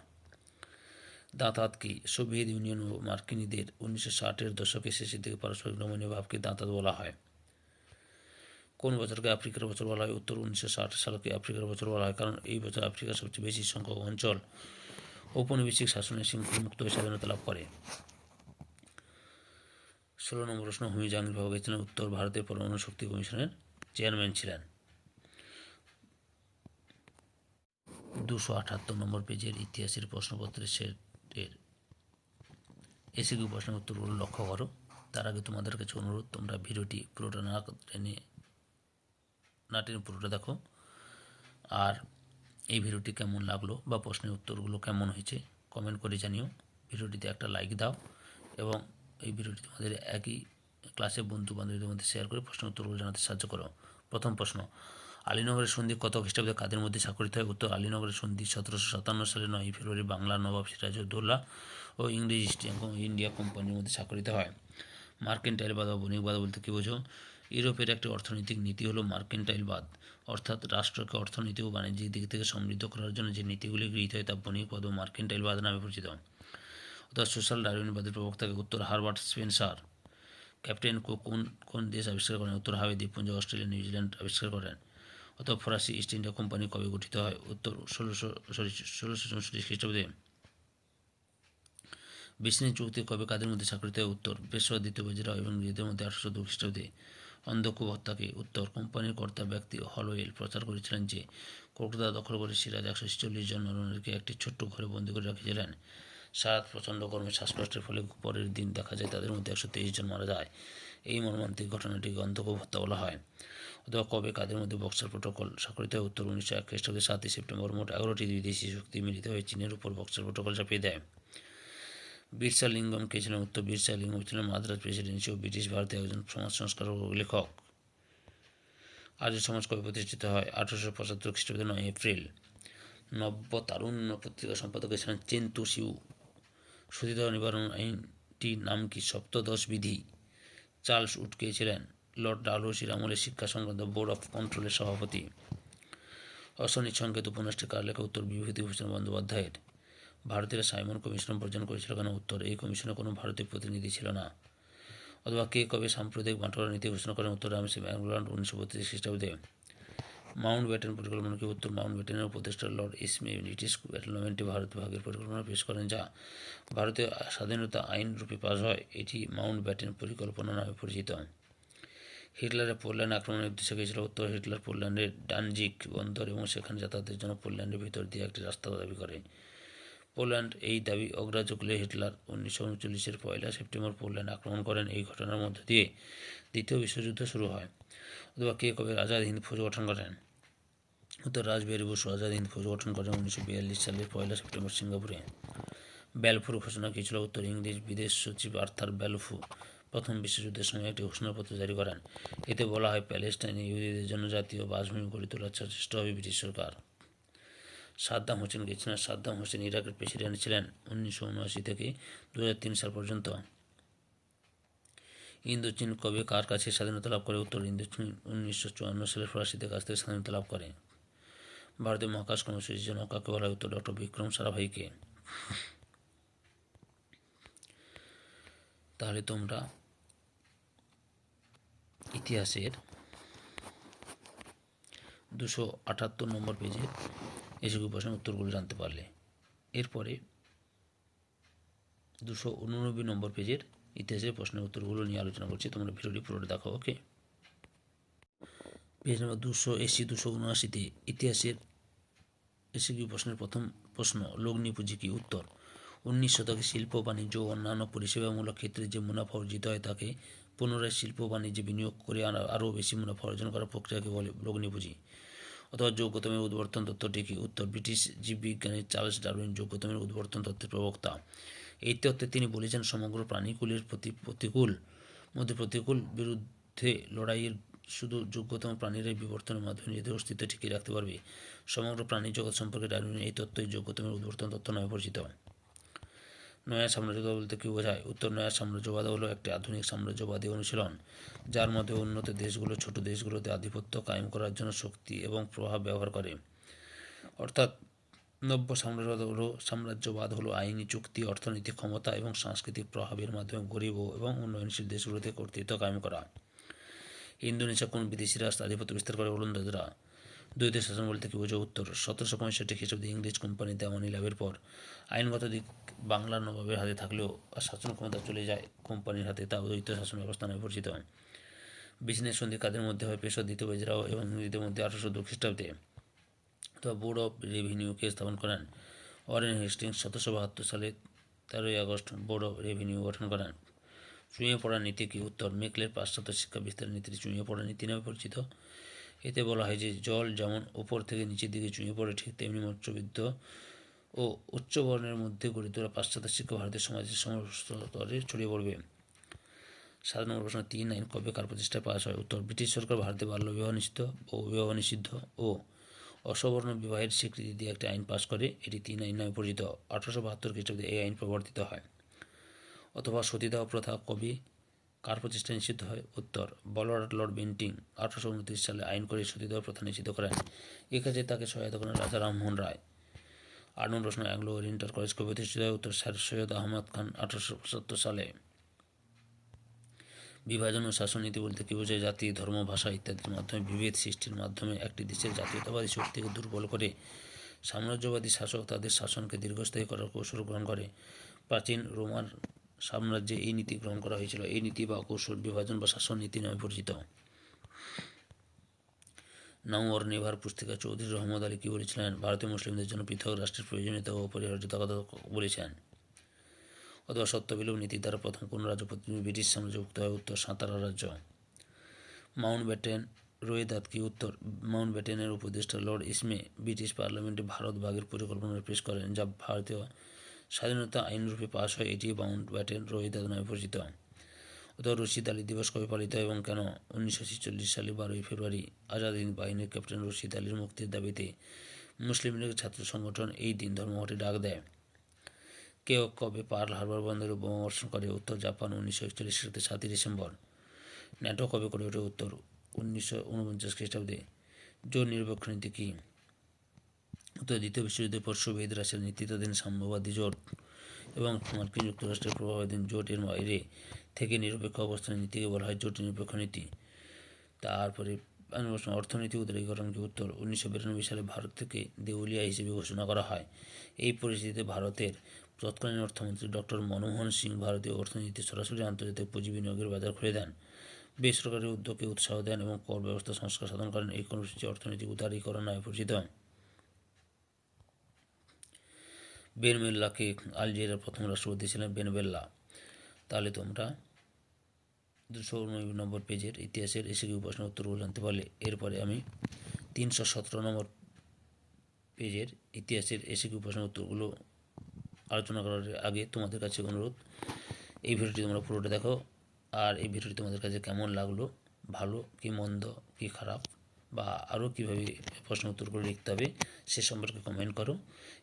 দাঁতাত কি? সোভিয়েত ইউনিয়ন ও মার্কিনীদের 1960-এর দশকের শেষের দিকে পারস্পরিক নমনীয় ভাবকে দাঁতাত বলা হয়। কোন বছরকে আফ্রিকার বছর বলা হয়? উত্তর, 1960 সালকে আফ্রিকার বছর বলা হয়, কারণ এই বছর আফ্রিকার সবচেয়ে বেশি সংখ্যক অঞ্চল ঔপনিবেশিক শাসনের মুক্ত হয়ে স্বাধীনতা লাভ করে। 16 নম্বর প্রশ্ন, হুমায়ুন জাহাঙ্গীর বাবু কে ছিলেন? উত্তর, ভারতের পরমাণু শক্তি কমিশনের চেয়ারম্যান ছিলেন। 278 নম্বর পেজের ইতিহাসের প্রশ্নপত্রের সেটের এসিকিউ প্রশ্নের উত্তরগুলো লক্ষ্য করো। তার আগে তোমাদের কাছে অনুরোধ, তোমরা ভিডিওটি পুরোটা না টেনে পুরোটা দেখো। আর এই ভিডিওটি কেমন লাগলো বা প্রশ্নের উত্তরগুলো কেমন হয়েছে কমেন্ট করে জানিও। ভিডিওটিতে একটা লাইক দাও এবং এই ভিডিওটি তোমাদের একই ক্লাসে বন্ধু বান্ধবীদের মধ্যে শেয়ার করে প্রশ্নের উত্তরগুলো জানাতে সাহায্য করো। প্রথম প্রশ্ন, আলীনগরের সন্ধি কত খ্রিস্টাব্দে কাদের মধ্যে স্বাক্ষরিত হয়? উত্তর, আলীনগরের সন্ধি 1757 সালে 9 ফেব্রুয়ারি বাংলার নবাব সিরাজউদ্দৌলা ও ইংরেজ ইস্ট ইন্ডিয়া কোম্পানির মধ্যে স্বাক্ষরিত হয়। মার্কেন্টাইলবাদ বা বণিকবাদ বলতে কী বোঝো? ইউরোপের একটি অর্থনৈতিক নীতি হলো মার্কেন্টাইলবাদ, অর্থাৎ রাষ্ট্রকে অর্থনীতি ও বাণিজ্যিক দিক থেকে সমৃদ্ধ করার জন্য যে নীতিগুলি গৃহীত হয় তা বণিকবাদ ও মার্কেন্টাইলবাদ নামে পরিচিত। অর্থাৎ সোশ্যাল ডারউইনবাদের প্রবক্তাকে? উত্তর, হারবার্ট স্পেন্সার। ক্যাপ্টেন কুক কোন দেশ আবিষ্কার করেন? উত্তর, হাওয়াই দ্বীপপুঞ্জ, অস্ট্রেলিয়া, নিউজিল্যান্ড আবিষ্কার করেন। অথবা ফরাসি ইস্ট ইন্ডিয়া কোম্পানি কবে গঠিত হয়? উত্তর, 1664 খ্রিস্টাব্দে। বিসনি চুক্তি কবে কাদের মধ্যে স্বাক্ষরিত হয়? উত্তর, পেশোয়া দ্বিতীয় বাজিরাও এবং ইংরেজদের মধ্যে 1802 খ্রিস্টাব্দে। অন্ধকূপ হত্যাকে? উত্তর, কোম্পানির কর্তা ব্যক্তি হলওয়েল প্রচার করেছিলেন যে কলকাতা দখল করে সিরাজ 146 জন নরনারীকে একটি ছোট্ট ঘরে বন্দী করে রেখেছিলেন। সারাত প্রচণ্ড গরমে শ্বাসকষ্টের ফলে পরের দিন দেখা যায় তাদের মধ্যে 123 জন মারা যায়। এই মর্মান্তিক ঘটনাটিকে অন্ধকূপ হত্যা বলা হয়। অথবা কবে কাদের মধ্যে বক্সার প্রোটোকল স্বাক্ষরিত হয়? উত্তর, 1901 খ্রিস্টাব্দে 7 সেপ্টেম্বর মোট 11টি বিদেশি শক্তি মিলিত হয়ে চীনের উপর বক্সার প্রোটোকল চাপিয়ে দেয়। বিরসা লিঙ্গম কে ছিলেন? উত্তর, বিরসা লিঙ্গম ছিলেন মাদ্রাজ প্রেসিডেন্সি ও ব্রিটিশ ভারতে একজন সমাজ সংস্কারক ও লেখক। আর্য সমাজ কবে প্রতিষ্ঠিত হয়? 1875 খ্রিস্টাব্দে 9 এপ্রিল। নব্য তারুণ্য পত্রিকা সম্পাদক ছিলেন চেন্তু সিউ। সতীদাহ নিবারণ আইনটির নাম কি? সপ্তদশ বিধি। চার্লস উডকে ছিলেন লর্ড ডালহৌসির আমলে শিক্ষা সংক্রান্ত বোর্ড অফ কন্ট্রোলের সভাপতি। অশনির সংকেত উপন্যাসটি কার লেখা? উত্তর, বিভূতিভূষণ বন্দ্যোপাধ্যায়ের। ভারতীয়রা সাইমন কমিশন বর্জন করেছিল কেন? উত্তর, এই কমিশনে কোনো ভারতীয় প্রতিনিধি ছিল না। অথবা কে কবে সাম্প্রদায়িক বাঁটোয়ারা নীতি ঘোষণা করেন? উত্তর, রামসে ম্যাকডোনাল্ড 1932 খ্রিস্টাব্দে। মাউন্ট ব্যাটেন পরিকল্পনা কি? উত্তর, মাউন্ট ব্যাটেনের উপদেষ্টা লর্ড ইসমে ব্রিটিশ পার্লামেন্টে ভারত ভাগের পরিকল্পনা পেশ করেন, যা ভারতীয় স্বাধীনতা আইন রূপে পাস হয়। এটি মাউন্ট ব্যাটেন পরিকল্পনা নামে পরিচিত। হিটলারের পোল্যান্ড আক্রমণের উদ্দেশ্য কী ছিল? উত্তর, হিটলার পোল্যান্ডের ডানজিক বন্দর এবং সেখানে যাতায়াতের জন্য পোল্যান্ডের ভিতর দিয়ে একটি রাস্তা দাবি করে। পোল্যান্ড এই দাবি অগ্রাহ্য করলে হিটলার 1939-এর 1 সেপ্টেম্বর পোল্যান্ড আক্রমণ করেন। এই ঘটনার মধ্য দিয়ে দ্বিতীয় বিশ্বযুদ্ধ শুরু হয়। অথবা কে কবে আজাদ হিন্দ ফৌজ গঠন করেন? উত্তর, রাসবিহারী বসু আজাদ হিন্দ ফৌজ গঠন করেন 1942 সালের 1 সেপ্টেম্বর সিঙ্গাপুরে। ব্যালফোর ঘোষণা কী ছিল? উত্তর, ইংরেজ বিদেশ সচিব আর্থার ব্যালফোর প্রথম বিশ্বযুদ্ধের সময় একটি ঘোষণাপত্র জারি করেন। এতে বলা হয়, প্যালেস্টাইনে ইহুদিদের জন্য জাতীয় বাসভূমি গড়ে তোলার চেষ্টা হবে ব্রিটিশ সরকার। সাদ্দাম হোসেন কে ছিলেন? সাদ্দাম হোসেন ইরাকের প্রেসিডেন্ট ছিলেন 1979 থেকে 2003 সাল পর্যন্ত। ইন্দোচীন কবে কার কাছে স্বাধীনতা লাভ করে? উত্তর, ইন্দোচীন 1954 সালে ফরাসিদের কাছ থেকে স্বাধীনতা লাভ করে। ভারতীয় মহাকাশ কর্মসূচির জন্য কাকে বলা হয়? উত্তর, ডক্টর বিক্রম সারাভাইকে। তাহলে তোমরা ইতিহাসের 278 নম্বর পেজের এসব প্রশ্নের উত্তরগুলো জানতে পারলে। এরপরে 289 নম্বর পেজের ইতিহাসের প্রশ্নের উত্তরগুলো নিয়ে আলোচনা করছি, তোমরা ভিডিওটি পুরোটা দেখো। ওকে, পেজ নম্বর 280 279-তে ইতিহাসের এসিকিউ প্রশ্নের প্রথম প্রশ্ন, লগ্নি পুঁজি কি? উত্তর, 19 শতকে শিল্প বাণিজ্য ও অন্যান্য পরিষেবামূলক ক্ষেত্রে যে মুনাফা অর্জিত হয় তাকে পুনরায় শিল্প বাণিজ্যে বিনিয়োগ করে আরও বেশি মুনাফা অর্জন করার প্রক্রিয়াকে বলে লগ্নি পুঁজি। অথবা যোগ্যতমের উদ্বর্তন তত্ত্বটি কি? উত্তর, ব্রিটিশ জীববিজ্ঞানী চার্লস ডারউইন যোগ্যতমের উদ্বর্তন তত্ত্বের প্রবক্তা। এই তত্ত্বে তিনি বলেছেন, সমগ্র প্রাণীকুলের প্রতিকূল বিরুদ্ধে লড়াইয়ের শুধু যোগ্যতম প্রাণীরাই বিবর্তনের মাধ্যমে নিজেদের অস্তিত্ব টিকিয়ে রাখতে পারবে। সমগ্র প্রাণী জগৎ সম্পর্কে ডারউইনের এই তত্ত্বই যোগ্যতমের উদ্বর্তন তত্ত্ব নামে পরিচিত। নয়া সাম্রাজ্যবাদ বলতে কী বোঝায়? উত্তর, নয়া সাম্রাজ্যবাদ হলো একটি আধুনিক সাম্রাজ্যবাদী অনুশীলন, যার মধ্যে উন্নত দেশগুলো ছোট দেশগুলোতে আধিপত্য কায়েম করার জন্য শক্তি এবং প্রভাব ব্যবহার করে। অর্থাৎ নব্য সাম্রাজ্যবাদ হলো আইনি চুক্তি, অর্থনৈতিক ক্ষমতা এবং সাংস্কৃতিক প্রভাবের মাধ্যমে গরিব এবং উন্নয়নশীল দেশগুলোতে কর্তৃত্ব কায়েম করা। ইন্দোনেশিয়া কোন বিদেশি রাষ্ট্র আধিপত্য বিস্তার করে? ওলন্দাজরা। দ্বৈত শাসন বলতে কী বোঝো? উত্তর, 1765 খ্রিস্টাব্দে ইংরেজ কোম্পানি দেওয়ানি লাভের পর আইনগত দিক বাংলার নবাবের হাতে থাকলেও শাসন ক্ষমতা চলে যায় কোম্পানির হাতে, তা দ্বৈত শাসন ব্যবস্থা নামে পরিচিত। বিজনেস সন্ধি কাদের মধ্যে হয়? পেশোয়া দ্বিতীয় বাজিরাও এবং ইংরেজদের মধ্যে 1802 খ্রিস্টাব্দে। তো বোর্ড অফ রেভিনিউকে স্থাপন করেন ওয়ারেন হেস্টিংস 1772 সালে 13 আগস্ট বোর্ড অফ রেভিনিউ গঠন করেন। চুঁয়ে পড়ার নীতি কি? উত্তর, মেকলের পাশ্চাত্য শিক্ষা বিস্তারের নীতিটি চুঁয়ে পড়ার নীতি নামে পরিচিত। এতে বলা হয় যে জল যেমন উপর থেকে নিচের দিকে চুঁয়ে পড়ে, ঠিক তেমনি মধ্যবিত্ত ও উচ্চবর্ণের মধ্যে গড়ে তোলা পাশ্চাত্য শিক্ষা ভারতের সমাজের সমস্ত স্তরে ছড়িয়ে পড়বে। 7 নম্বর প্রশ্ন, 3 আইন কবে কার প্রতিষ্ঠায় পাস হয়? উত্তর, ব্রিটিশ সরকার ভারতে বাল্যবিবাহ নিষিদ্ধ ও বিবাহ নিষিদ্ধ ও অসবর্ণ বিবাহের স্বীকৃতি দিয়ে একটি আইন পাশ করে। এটি 3 আইন নামে পরিচিত। 1872 খ্রিস্টাব্দে এই আইন প্রবর্তিত হয়। অথবা সতীদাহ প্রথা কবে কার প্রতিষ্ঠায় নিষিদ্ধ হয়? উত্তর, লর্ড বেন্টিং 1829 সালে আইন করে সতীদাহ প্রথা নিষিদ্ধ করেন। এ কাজে তাকে সহায়তা করেন রাজা রামমোহন রায়। 8 নম্বর প্রশ্ন, অ্যাংলো ওরিয়েন্টাল কলেজ কবে প্রতিষ্ঠিত হয়? উত্তর, স্যার সৈয়দ আহমদ খান 1875 সালে। বিভাজন ও শাসননীতি বলতে কী বোঝায়? জাতি, ধর্ম, ভাষা ইত্যাদির মাধ্যমে বিভেদ সৃষ্টির মাধ্যমে একটি দেশের জাতীয়তাবাদী শক্তিকে দুর্বল করে সাম্রাজ্যবাদী শাসক তাদের শাসনকে দীর্ঘস্থায়ী করার কৌশল গ্রহণ করে। প্রাচীন রোমান সাম্রাজ্যে এই নীতি গ্রহণ করা হয়েছিল। এই নীতি বা কৌশল বিভাজন বা শাসন নীতি নামে পরিচিত। নাও অর নেভার পুস্তিকা চৌধুরী রহমদ আলী কী বলেছিলেন? ভারতীয় মুসলিমদের জন্য পৃথক রাষ্ট্রের প্রয়োজনীয়তা ও অপরিহার্যতার কথা বলেছেন। অথবা সত্যবিলোপ নীতি দ্বারা প্রথম কোন রাজ্য ব্রিটিশ সাম্রাজ্যভুক্ত হয়? উত্তর, সাঁতারা রাজ্য। মাউন্ট ব্যাটেন রোয়েদাদ কি? উত্তর, মাউন্ট ব্যাটেনের উপদেষ্টা লর্ড ইসমে ব্রিটিশ পার্লামেন্টে ভারত ভাগের পরিকল্পনা পেশ করেন, যা ভারতীয় স্বাধীনতা আইনরূপে পাশ হয়। এটি মাউন্ট ব্যাটেন রোয়েদাদ নামে পরিচিত। অথবা রশিদ আলী দিবস কবে পালিত হয় এবং কেন? 1946 সালে 12 ফেব্রুয়ারি আজাদ হিন্দ বাহিনীর ক্যাপ্টেন রশিদ আলীর মুক্তির দাবিতে মুসলিম লীগের ছাত্র সংগঠন এই দিন ধর্মঘটে ডাক দেয়। কেউ কবে পার্ল হারবার বন্দরে বোমাবর্ষণ করে? উত্তর, জাপান 1941 সালে 7 ডিসেম্বর। ন্যাটো কবে গড়ে ওঠে? উত্তর, 1949 খ্রিস্টাব্দে। জোট নিরপেক্ষ নীতি কী? উত্তর, দ্বিতীয় বিশ্বযুদ্ধের পর সোভিয়েত রাশিয়ার নেতৃত্বাধীন সাম্যবাদী জোট এবং মার্কিন যুক্তরাষ্ট্রের প্রভাবাধীন জোট এর বাইরে থেকে নিরপেক্ষ অবস্থানের নীতিকে বলা হয় জোট নিরপেক্ষ নীতি। তারপরে অর্থনীতি উদারীকরণ কি? উত্তর, 1992 সালে ভারত থেকে দেউলিয়া হিসেবে ঘোষণা করা হয়। এই পরিস্থিতিতে ভারতের তৎকালীন অর্থমন্ত্রী ডক্টর মনমোহন সিং ভারতীয় অর্থনীতিতে সরাসরি আন্তর্জাতিক পুঁজি বিনিয়োগের বাজার খুলে দেন, বেসরকারি উদ্যোগকে উৎসাহ দেন এবং কর ব্যবস্থা সংস্কার সাধন করেন। এই কর্মসূচি অর্থনৈতিক উদারীকরণ নামে পরিচিত। বেন বেল্লাকে আলজেরিয়ার প্রথম রাষ্ট্রপতি ছিলেন বেন বেল্লা। তাহলে তোমরা 219 নম্বর পেজের ইতিহাসের এসিকিউ প্রশ্নের উত্তরগুলো জানতে পারলে। এরপরে আমি 317 নম্বর পেজের ইতিহাসের এসিকিউ প্রশ্নের উত্তরগুলো আলোচনা করার আগে তোমাদের কাছে অনুরোধ, এই ভিডিওটি তোমরা পুরোটা দেখো, আর এই ভিডিওটি তোমাদের কাছে কেমন লাগলো, ভালো কি মন্দ কি খারাপ, বা আরও কীভাবে প্রশ্ন উত্তর করে লিখতে হবে সে সম্পর্কে কমেন্ট করো।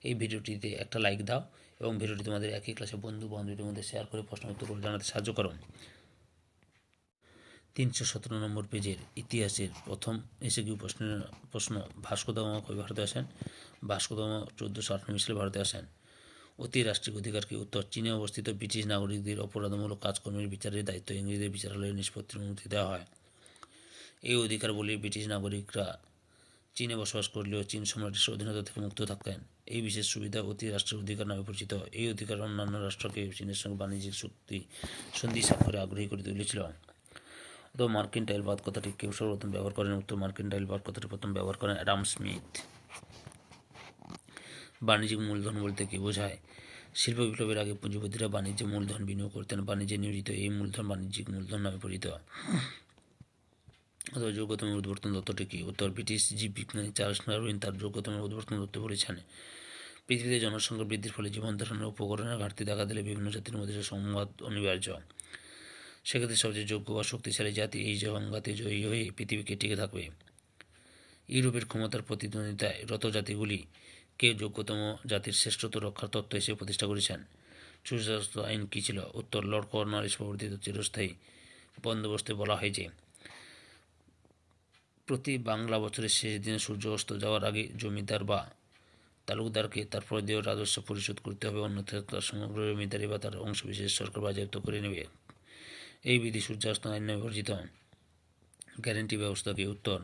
এই ভিডিওটিতে একটা লাইক দাও এবং ভিডিওটি তোমাদের একই ক্লাসে বন্ধু বান্ধবীদের মধ্যে শেয়ার করে প্রশ্ন উত্তর করে জানাতে সাহায্য করো। 317 নম্বর পেজের ইতিহাসের প্রথম এসএকিউ প্রশ্ন, ভাস্কো দা গামা কবে ভারতে আসেন? ভাস্কো দা গামা 1498 সালে ভারতে আসেন। অতি রাষ্ট্রিক অধিকার কি? উত্তর, চীনে অবস্থিত ব্রিটিশ নাগরিকদের অপরাধমূলক কাজকর্মের বিচারের দায়িত্ব ইংরেজদের বিচারালয়ে নিষ্পত্তির অনুমতি দেওয়া হয়। এই অধিকার বলে ব্রিটিশ নাগরিকরা চীনে বসবাস করলেও চীন সম্রাটের স্বাধীনতা থেকে মুক্ত থাকতেন। এই বিশেষ সুবিধা অতি রাষ্ট্রের অধিকার নামে পরিচিত। এই অধিকার অন্যান্য রাষ্ট্রকে চীনের সঙ্গে বাণিজ্যিক সন্ধি স্বাক্ষরে আগ্রহী করে তুলেছিল। তো মার্কেন্টাইল বাদ কথাটি কেউ সর্বপ্রথম ব্যবহার করেন? উত্তর, মার্কেন্টাইল বাদ কথাটি প্রথম ব্যবহার করেন অ্যাডাম স্মিথ। বাণিজ্যিক মূলধন বলতে কী বোঝায়? শিল্প বিপ্লবের আগে পুঁজিপতিরা বাণিজ্যে মূলধন বিনিয়োগ করতেন। বাণিজ্যে নিয়োজিত এই মূলধন বাণিজ্যিক মূলধন নামে পরিচিত। অথবা যোগ্যতমের উদ্বর্তন তত্ত্বটি কী? উত্তর, ব্রিটিশ জীববিজ্ঞানী চার্লস ডারউইন তার যোগ্যতমের উদ্বর্তন তত্ত্ব বলেছেন। পৃথিবীতে জনসংখ্যা বৃদ্ধির ফলে জীবন ধারণের উপকরণের ঘাটতি দেখা দিলে বিভিন্ন জাতির মধ্যে সংঘাত অনিবার্য। সেক্ষেত্রে সবচেয়ে যোগ্য বা শক্তিশালী জাতি এই সংঘাতে জয়ী হয়ে পৃথিবীকে টিকে থাকবে। ইউরোপের ক্ষমতার প্রতিদ্বন্দ্বিতায় রত জাতিগুলি কে যোগ্যতম জাতির শ্রেষ্ঠত্ব রক্ষার তত্ত্ব হিসেবে প্রতিষ্ঠা করেছেন? সূর্যাস্ত আইন কী ছিল? উত্তর, লর্ড কর্নওয়ালিস প্রবর্তিত চিরস্থায়ী বন্দোবস্তে বলা হয় যে প্রতি বাংলা বছরের শেষ দিনে সূর্য অস্ত যাওয়ার আগে জমিদার বা তালুকদারকে তার প্রদেয় রাজস্ব পরিশোধ করতে হবে, অন্যথায় তার সমগ্র জমিদারি বা তার অংশবিশেষ সরকার বাজেয়াপ্ত করে নেবে। এই বিধি সূর্যাস্ত আইন নামে পরিচিত। গ্যারেন্টি ব্যবস্থা কি? উত্তর,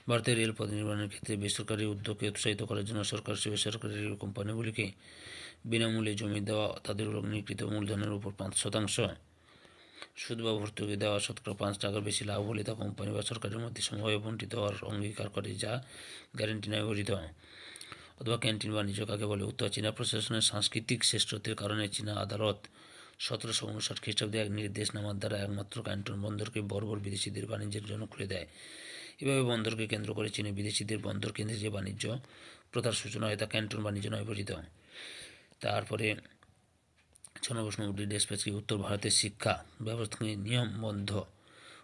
ভারতের রেলপথ নির্মাণের ক্ষেত্রে বেসরকারি উদ্যোগকে উৎসাহিত করার জন্য সরকার বেসরকারি রেল কোম্পানিগুলিকে বিনামূল্যে জমি দেওয়া, তাদের লগ্নিকৃত মূলধনের উপর 5% সুদ বা ভর্তুকি দেওয়া, শতকরা 5 টাকার বেশি লাভ হলে তা কোম্পানি বা সরকারের মধ্যে সমভাবে বণ্টিত হওয়ার অঙ্গীকার করে, যা গ্যারেন্টি নামে পরিচিত। অথবা ক্যান্টিন বাণিজ্য কাকে বলে? উত্তর, চীনা প্রশাসনের সাংস্কৃতিক শ্রেষ্ঠত্বের কারণে চীনা আদালত 1759 খ্রিস্টাব্দে এক নির্দেশনামার দ্বারা একমাত্র ক্যান্টন বন্দরকে বর্বর বিদেশিদের বাণিজ্যের জন্য খুলে দেয়। এভাবে বন্দরকে কেন্দ্র করে চীনে বিদেশিদের বন্দর কেন্দ্রে যে বাণিজ্য প্রথার সূচনা হয় তা ক্যান্টন বাণিজ্য নামে পরিচিত। তারপরে 6 নম্বরটি ডেসপ্যাচ কি? উত্তর, ভারতের শিক্ষা ব্যবস্থাকে নিয়মবদ্ধ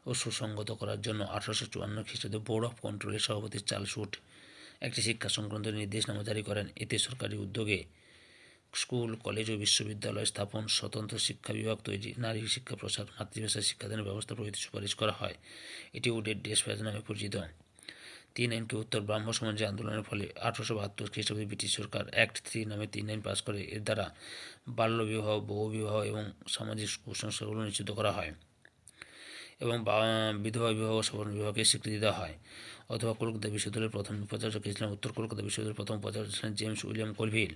ও সুসংগত করার জন্য 1854 খ্রিস্টাব্দে বোর্ড অফ কন্ট্রোলের সভাপতি চার্লস উড একটি শিক্ষা সংক্রান্ত নির্দেশনামা জারি করেন। এতে সরকারি উদ্যোগে স্কুল, কলেজ ও বিশ্ববিদ্যালয় স্থাপন, স্বতন্ত্র শিক্ষা বিভাগ তৈরি, নারী শিক্ষা প্রসার, মাতৃভাষায় শিক্ষাদানের ব্যবস্থা প্রভৃতি সুপারিশ করা হয়। এটি উডের ডেসপ্যাচ নামে পরিচিত। 3 আইনকে উত্তর, ব্রাহ্ম সমাজের আন্দোলনের ফলে 1872 খ্রিস্টাব্দে ব্রিটিশ সরকার অ্যাক্ট 3 নামে 3 আইন পাস করে। এর দ্বারা বাল্যবিবাহ, বহুবিবাহ এবং সামাজিক কুসংস্কারগুলো নিশ্চিত করা হয় এবং বিধবা বিবাহ ও সবর্ণ বিবাহকে স্বীকৃতি দেওয়া হয়। অথবা কলকাতা বিশ্ববিদ্যালয়ের প্রথম উপাচার্য কে ছিলেন? উত্তর, কলকাতা বিশ্ববিদ্যালয়ের প্রথম উপাচার্য ছিলেন জেমস উইলিয়াম কলভিল।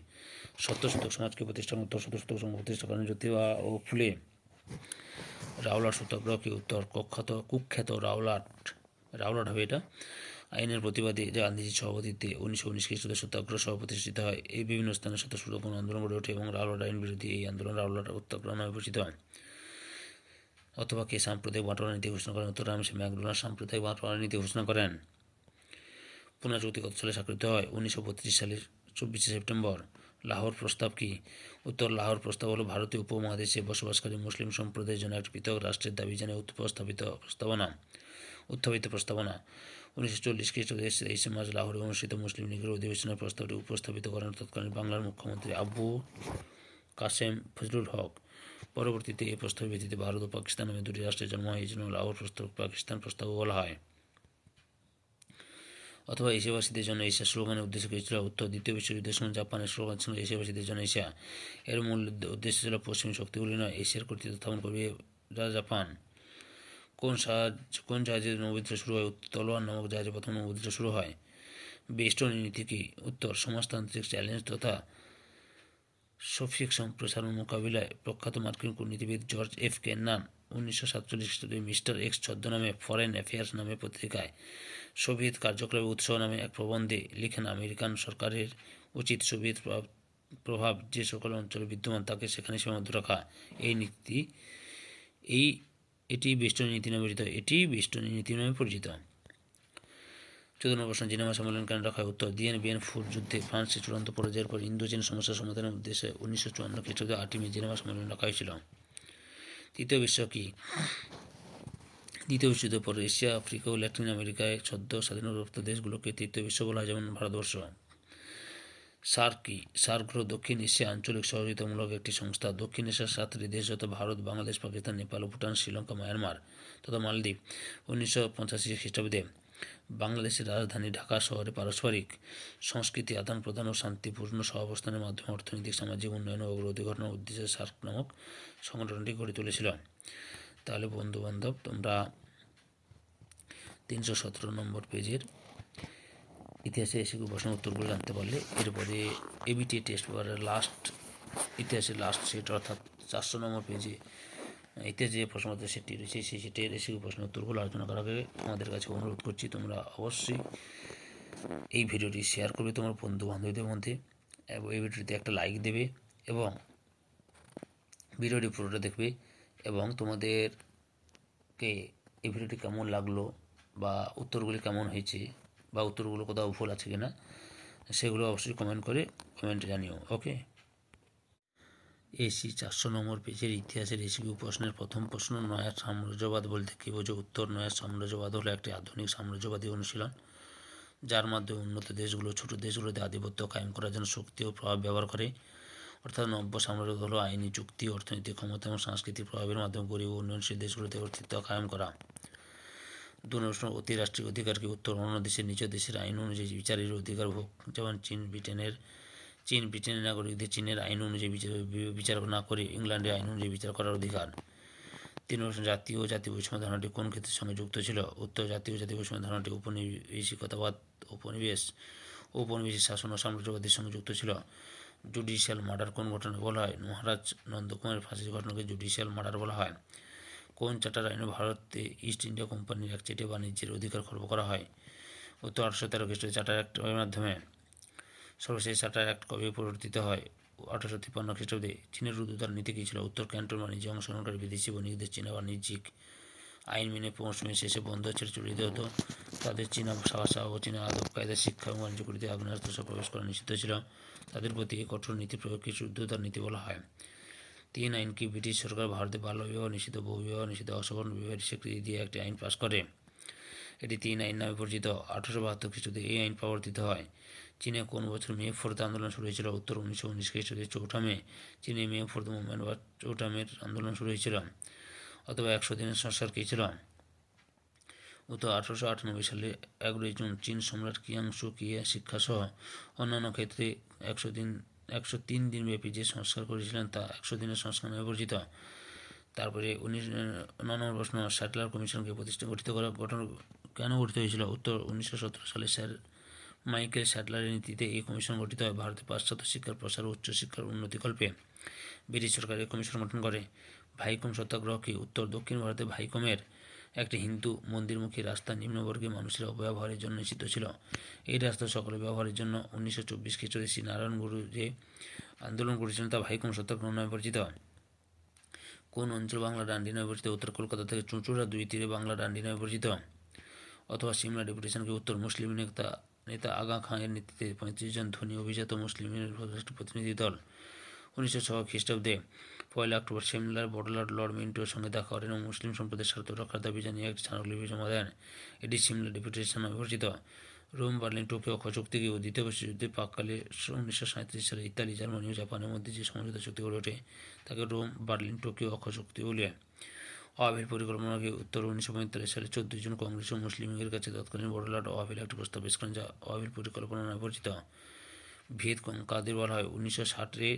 সত্যশোধক সমাজকে প্রতিষ্ঠা উত্তর, সত্যশোধক সমাজ প্রতিষ্ঠা করেন জ্যোতিবা ও ফুলে। রাওলাট সত্যাগ্রহ কি? উত্তর, কুখ্যাত রাওলাট হবে এটা আইনের প্রতিবাদী গান্ধীজির সভাপতিত্বে 1919 খ্রিস্টাব্দে সত্যাগ্রহ সভা প্রতিষ্ঠিত হয়। এই বিভিন্ন স্থানে সত্যশোধক আন্দোলন গড়ে ওঠে এবং রাওলাট আইন বিরোধী এই আন্দোলন রাওলাট সত্যাগ্রহ নামে পরিচিত হয়। অথবা কে সাম্প্রদায়িক বাঁটোয়ারা নীতি ঘোষণা করেন? উত্তর, রামসে ম্যাকডোনাল্ড সাম্প্রদায়িক বাঁটোয়ারা নীতি ঘোষণা করেন। পুনা চুক্তি কত সালে স্বাক্ষরিত হয়? 1932 সালের 24 সেপ্টেম্বর। লাহোর প্রস্তাব কি? উত্তর, লাহোর প্রস্তাব হল ভারতীয় উপমহাদেশে বসবাসকারী মুসলিম সম্প্রদায়ের জন্য একটি পৃথক রাষ্ট্রের দাবি জানিয়ে উত্থাপিত প্রস্তাবনা। 1940 খ্রিস্টাব্দে 23 মার্চ লাহোরে অনুষ্ঠিত মুসলিম লীগের অধিবেশনের প্রস্তাবটি উপস্থাপিত করেন তৎকালীন বাংলার মুখ্যমন্ত্রী আবু কাসেম ফজলুল হক। পরবর্তীতে এই প্রস্তাবের ভিত্তিতে ভারত ও পাকিস্তান নামে দুটি রাষ্ট্রের জন্ম হয়। এই জন্য লাহোর প্রস্তাব পাকিস্তান প্রস্তাবও বলা হয়। অথবা এশিয়াবাসীদের জন্য এশিয়া স্লোগানের উদ্দেশ্য কী ছিল? উত্তর, দ্বিতীয় বিশ্বযুদ্ধের সময় জাপানের স্লোগান ছিল এশিয়াবাসীদের জন্য এশিয়া। এর মূল উদ্দেশ্য ছিল পশ্চিমী শক্তিগুলি নয়, এশিয়ার কর্তৃত্ব স্থাপন করবে জাপান। কোন জাহাজে নৌবিদ্রোহ শুরু হয়? তলোয়ার নামক জাহাজে প্রথম নৌবিদ্রোহ শুরু হয়। বেস্টনী নীতি কি? উত্তর, সমাজতান্ত্রিক চ্যালেঞ্জ তথা সোভিয়েত সম্প্রসারণ মোকাবিলায় প্রখ্যাত মার্কিন কূটনীতিবিদ জর্জ এফ কেন্নান 1947 খ্রিস্টাব্দে মিস্টার এক্স ছদ্মনামে ফরেন অ্যাফেয়ার্স নামে পত্রিকায় সোভিয়েত কার্যকলাপের উৎসাহ নামে এক প্রবন্ধে লিখেন, আমেরিকান সরকারের উচিত সোভিয়েত প্রভাব যে সকল অঞ্চলে বিদ্যমান তাকে সেখানে সীমাবদ্ধ রাখা। এটি বেস্টনী নীতি নামে পরিচিত। 14 প্রশ্ন, জেনেভা সম্মেলন কেন রাখা হয়? উত্তর, দিয়েন বিয়েন ফুর যুদ্ধে ফ্রান্সের চূড়ান্ত পরাজয়ের পর ইন্দো চীন সমস্যার সমাধানের উদ্দেশ্যে 1954 খ্রিস্টাব্দে 8 মে জেনেভা সম্মেলন রাখা হয়েছিল। তৃতীয় বিশ্ব কি? দ্বিতীয় বিশ্বযুদ্ধের পর এশিয়া, আফ্রিকা ও ল্যাটিন আমেরিকায় সদ্য স্বাধীনপ্রাপ্ত দেশগুলোকে তৃতীয় বিশ্ব বলা হয়, যেমন ভারতবর্ষ। সার্ক কি? সার্ক হল দক্ষিণ এশিয়া আঞ্চলিক সহযোগিতামূলক একটি সংস্থা। দক্ষিণ এশিয়ার 7টি দেশ যত ভারত, বাংলাদেশ, পাকিস্তান, নেপাল, ভুটান, শ্রীলঙ্কা, মায়ানমার তথা মালদ্বীপ। 1985 খ্রিস্টাব্দে বাংলাদেশের রাজধানী ঢাকা শহরে পারস্পরিক সংস্কৃতি আদান প্রদান ও শান্তিপূর্ণ সহাবস্থানের মাধ্যমে অর্থনৈতিক, সামাজিক উন্নয়ন ও অগ্রগতি ঘটানোর উদ্দেশ্যে সার্ক নামক সংগঠনটি গড়ে তুলেছিল। তাহলে বন্ধুবান্ধব, তোমরা 317 নম্বর পেজের ইতিহাসে এসে প্রশ্নের উত্তরগুলো জানতে পারলে। এরপরে এবিটি টেস্ট পেপারের ইতিহাসের লাস্ট সেট অর্থাৎ 400 নম্বর পেজে ইতিহাসে যে প্রশ্নপত্র সেটটি রয়েছে সেই সেটের এসে প্রশ্নের উত্তরগুলো আলোচনা করার আগে আমাদের কাছে অনুরোধ করছি, তোমরা অবশ্যই এই ভিডিওটি শেয়ার করবে তোমার বন্ধু বান্ধবীদের মধ্যে এবং এই ভিডিওটিতে একটা লাইক দেবে এবং ভিডিওটি পুরোটা দেখবে এবং তোমাদেরকে এই ভিডিওটি কেমন লাগলো বা উত্তরগুলি কেমন হয়েছে বা উত্তরগুলো কোথাও ভুল আছে কিনা সেগুলো অবশ্যই কমেন্টে জানিও। ওকে, এসি 400 নম্বর পেজের ইতিহাসের এসিকিউ প্রশ্নের প্রথম প্রশ্ন, নয়া সাম্রাজ্যবাদ বলতে কী বোঝো? উত্তর, নয়া সাম্রাজ্যবাদ হলো একটি আধুনিক সাম্রাজ্যবাদী অনুশীলন যার মাধ্যমে উন্নত দেশগুলো ছোট দেশগুলোতে আধিপত্য কায়েম করার জন্য শক্তি ও প্রভাব ব্যবহার করে। অর্থাৎ নব্য সাম্রাজ্যবাদ হলো আইনি চুক্তি, অর্থনৈতিক ক্ষমতা এবং সাংস্কৃতিক প্রভাবের মাধ্যমে গরিব ও উন্নয়নশীল দেশগুলোতে কর্তৃত্ব কায়েম করা। 2 প্রশ্ন, অতিরাষ্ট্রীয় অধিকার কি? উত্তর, অন্য দেশের নিজ দেশের আইন অনুযায়ী বিচারের অধিকার ভোগ, যেমন চীন ব্রিটেনের নাগরিকদের চীনের আইন অনুযায়ী বিচার না করে ইংল্যান্ডের আইন অনুযায়ী বিচার করার অধিকার। 3 প্রশ্ন, জাতীয় ও জাতি বৈষম্য ধারণাটি কোন ক্ষেত্রের সঙ্গে যুক্ত ছিল? উত্তর, জাতীয় ও জাতি বৈষম্য ধারণাটি উপনিবেশিকতাবাদ, ঔপনিবেশিক শাসন ও সাম্রাজ্যবাদের সঙ্গে যুক্ত ছিল। জুডিশিয়াল মার্ডার কোন ঘটনাকে বলা হয়? মহারাজ নন্দকুমারের ফাঁসির ঘটনাকে জুডিশিয়াল মার্ডার বলা হয়। কোন চার্টার আইনে ভারতে ইস্ট ইন্ডিয়া কোম্পানির একচেটিয়া বাণিজ্যের অধিকার খর্ব করা হয়? উত্তর, 1813 খ্রিস্টাব্দে চার্টার অ্যাক্টের মাধ্যমে। সর্বশেষ চার্টার অ্যাক্ট কবে পরিবর্তিত হয়? 1853 খ্রিস্টাব্দে। চীনের রুদ্ধদ্বার নীতি কী ছিল? উত্তর, ক্যান্টন বাণিজ্যে অংশগ্রহণকারী বিদেশি বণিকদের চীনা বাণিজ্যিক আইন মেনে মৌসুমের শেষে বন্ধ ছেড়ে চলে যেতে হতো। তাদের চীনা ভাষা ও চীনা আদব কায়দা, শিক্ষা এবং বাণিজ্য করিতে আগ্নেয়াস্ত্র সহ প্রবেশ করা নিষিদ্ধ ছিল। তাদের প্রতি এই কঠোর নীতি প্রয়োগকে রুদ্ধদ্বার নীতি বলা হয়। 3 আইন কি? ব্রিটিশ সরকার ভারতে বাল্যবিবাহ নিষিদ্ধ, বহুবিবাহ নিষিদ্ধ, অসবর্ণ বিবাহের স্বীকৃতি দিয়ে একটি আইন পাশ করে। এটি 3 আইন নামে পরিচিত। 1872 খ্রিস্টাব্দে এই আইন প্রবর্তিত হয়। চীনে কোন বছর মে ফোর্থ আন্দোলন শুরু হয়েছিল? উত্তর, 1919 খ্রিস্টাব্দে 4 মে চীনে মে ফোর্থ মুভমেন্ট বা 4 মের আন্দোলন শুরু হয়েছিল। অথবা 100 দিনের সংস্কার কী ছিল? উত্তর, 1898 সালে 11 জুন চীন সম্রাট কিয়াংশু কিয়ে শিক্ষাসহ অন্যান্য ক্ষেত্রে 103 দিন ব্যাপী যে সংস্কার করেছিলেন তা 100 দিনের সংস্কার নামে পরিচিত। তারপরে 9 নম্বর প্রশ্ন, স্যাটলার কমিশনকে গঠন কেন গঠিত হয়েছিল? উত্তর, 1917 সালে স্যার মাইকেল স্যাটলারের নীতিতে এই কমিশন গঠিত হয়। ভারতে পাশ্চাত্য শিক্ষার প্রসার ও উচ্চশিক্ষার উন্নতিকল্পে ব্রিটিশ সরকার এই কমিশন গঠন করে। ভাইকম সত্যাগ্রহ কি? উত্তর, দক্ষিণ ভারতে ভাইকমের একটি হিন্দু মন্দিরমুখী রাস্তা নিম্নবর্গীয় মানুষের অপব্যবহারের জন্য নিষিদ্ধ ছিল। এই রাস্তা সকলের ব্যবহারের জন্য 1924 খ্রিস্টাব্দে শ্রী নারায়ণ গুরু যে আন্দোলন করেছিলেন তা ভাইকম সত্যাগ্রহ নামে পরিচিত। কোন অঞ্চল বাংলা ডান্ডি নামে পরিচিত? উত্তর, কলকাতা থেকে চুঁচুড়া 2 তীরে বাংলা ডান্ডি নামে পরিচিত। অথবা সিমলা ডেপুটেশনকে? উত্তর, মুসলিম নেতা আগা খাঁয়ের নেতৃত্বে 35 জন ধনী অভিজাত মুসলিমের একটি প্রতিনিধি দল 1906 খ্রিস্টাব্দে 1 অক্টোবর সিমলার বড়লাট লর্ড মিন্টোর সঙ্গে দেখা করেন এবং মুসলিম সম্প্রদায়ের স্বার্থ রক্ষার দাবি জানিয়ে একটি স্মারকলিপি জমা দেন। এটি সিমলা ডেপুটেশন নামে পরিচিত। রোম, বার্লিন, টোকিও অক্ষয় চুক্তি কি? দ্বিতীয় বিশ্বযুদ্ধের প্রাক্কালে 1937 সালে ইতালি, জার্মানি ও জাপানের মধ্যে যে সমঝোতা চুক্তি গড়ে ওঠে তাকে রোম, বার্লিন, টোকিও অক্ষয় চুক্তি বলে। ওয়াবিল পরিকল্পনা কি? উত্তর, 1945 সালে 14 জন কংগ্রেস ও মুসলিম লীগের কাছে তৎকালীন বড়লাট ওয়াবিল একটি প্রস্তাব পেশ করেন যা ওয়াবিল পরিকল্পনা নামে পরিচিত। ভিয়েতকং কাদের বলা হয়? 1960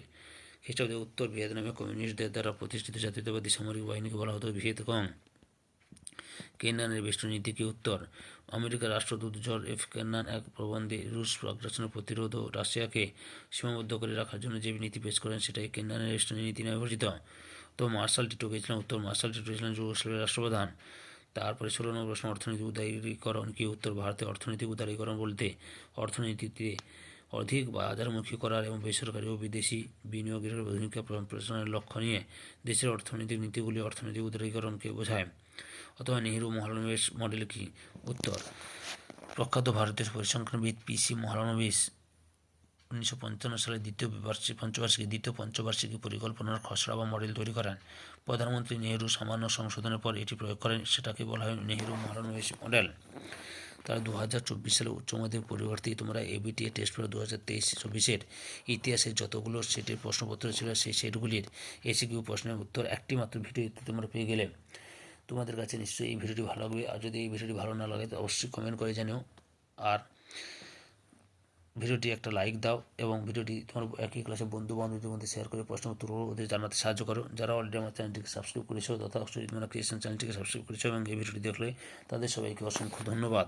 খ্রিস্টাব্দে উত্তর ভিয়েতনামে কমিউনিস্টদের দ্বারা প্রতিষ্ঠিত জাতীয়তাবাদী সামরিক বাহিনীকে বলা হতো ভিয়েতকং। কেনানের বেষ্টনী নীতি কি? উত্তর, আমেরিকার রাষ্ট্রদূত জর্জ এফ কেনান এক প্রবন্ধে রুশ আগ্রাসনের প্রতিরোধ ও রাশিয়াকে সীমাবদ্ধ করে রাখার জন্য যে নীতি পেশ করেন সেটাই কেনানের বেষ্টনী নীতি নামে পরিচিত। তো মার্শাল টিটো কে ছিলেন? উত্তর, মার্শাল টিটো ছিলেন যুগোস্লাভিয়ার রাষ্ট্রপ্রধান। তারপরে 16 নম্বর প্রশ্ন, অর্থনৈতিক উদারীকরণ কি? উত্তর, ভারতে অর্থনৈতিক উদারীকরণ বলতে অর্থনীতিতে অধিক বাজারমুখী করার এবং বেসরকারি ও বিদেশি বিনিয়োগের ভূমিকা প্রসারের লক্ষ্য নিয়ে দেশের অর্থনৈতিক নীতিগুলি অর্থনৈতিক উদারীকরণকে বোঝায়। অথবা নেহেরু মহালনিবেশ মডেল কি? উত্তর, প্রখ্যাত ভারতীয় পরিসংখ্যানবিদ পিসি মহালানোবিশ 1955 সালে দ্বিতীয় পঞ্চবার্ষিকী পরিকল্পনার খসড়া বা মডেল তৈরি করেন। প্রধানমন্ত্রী নেহেরু সামান্য সংশোধনের পর এটি প্রয়োগ করেন, সেটাকে বলা হয় নেহেরু মহালানোবিশ মডেল। তারা 2024 সালে উচ্চ মাধ্যমিক পরিবর্তে তোমরা এবিটিএ টেস্ট পেপার 2023-24 ইতিহাসের যতগুলো সেটের প্রশ্নপত্র ছিল সেই সেটগুলির এসিকিউ প্রশ্নের উত্তর একটি মাত্র ভিডিওতে তোমরা পেয়ে গেলে। তোমাদের কাছে নিশ্চয়ই এই ভিডিওটি ভালো লাগবে, আর যদি এই ভিডিওটি ভালো না লাগে তো অবশ্যই কমেন্ট করে জানিও। আর ভিডিওটি একটা লাইক দাও এবং ভিডিওটি তোমার একই ক্লাসে বন্ধু বান্ধবদের মধ্যে শেয়ার করে প্রশ্নোত্তর ওদের জানাতে সাহায্য করো। যারা অলরেডি আমার চ্যানেলটিকে সাবস্ক্রাইব করেছো তথা অবশ্যই তোমরা ক্রিয়েশন চ্যানেলটিকে সাবস্ক্রাইব করেছো এবং এই ভিডিওটি দেখলে তাদের সবাইকে অসংখ্য ধন্যবাদ।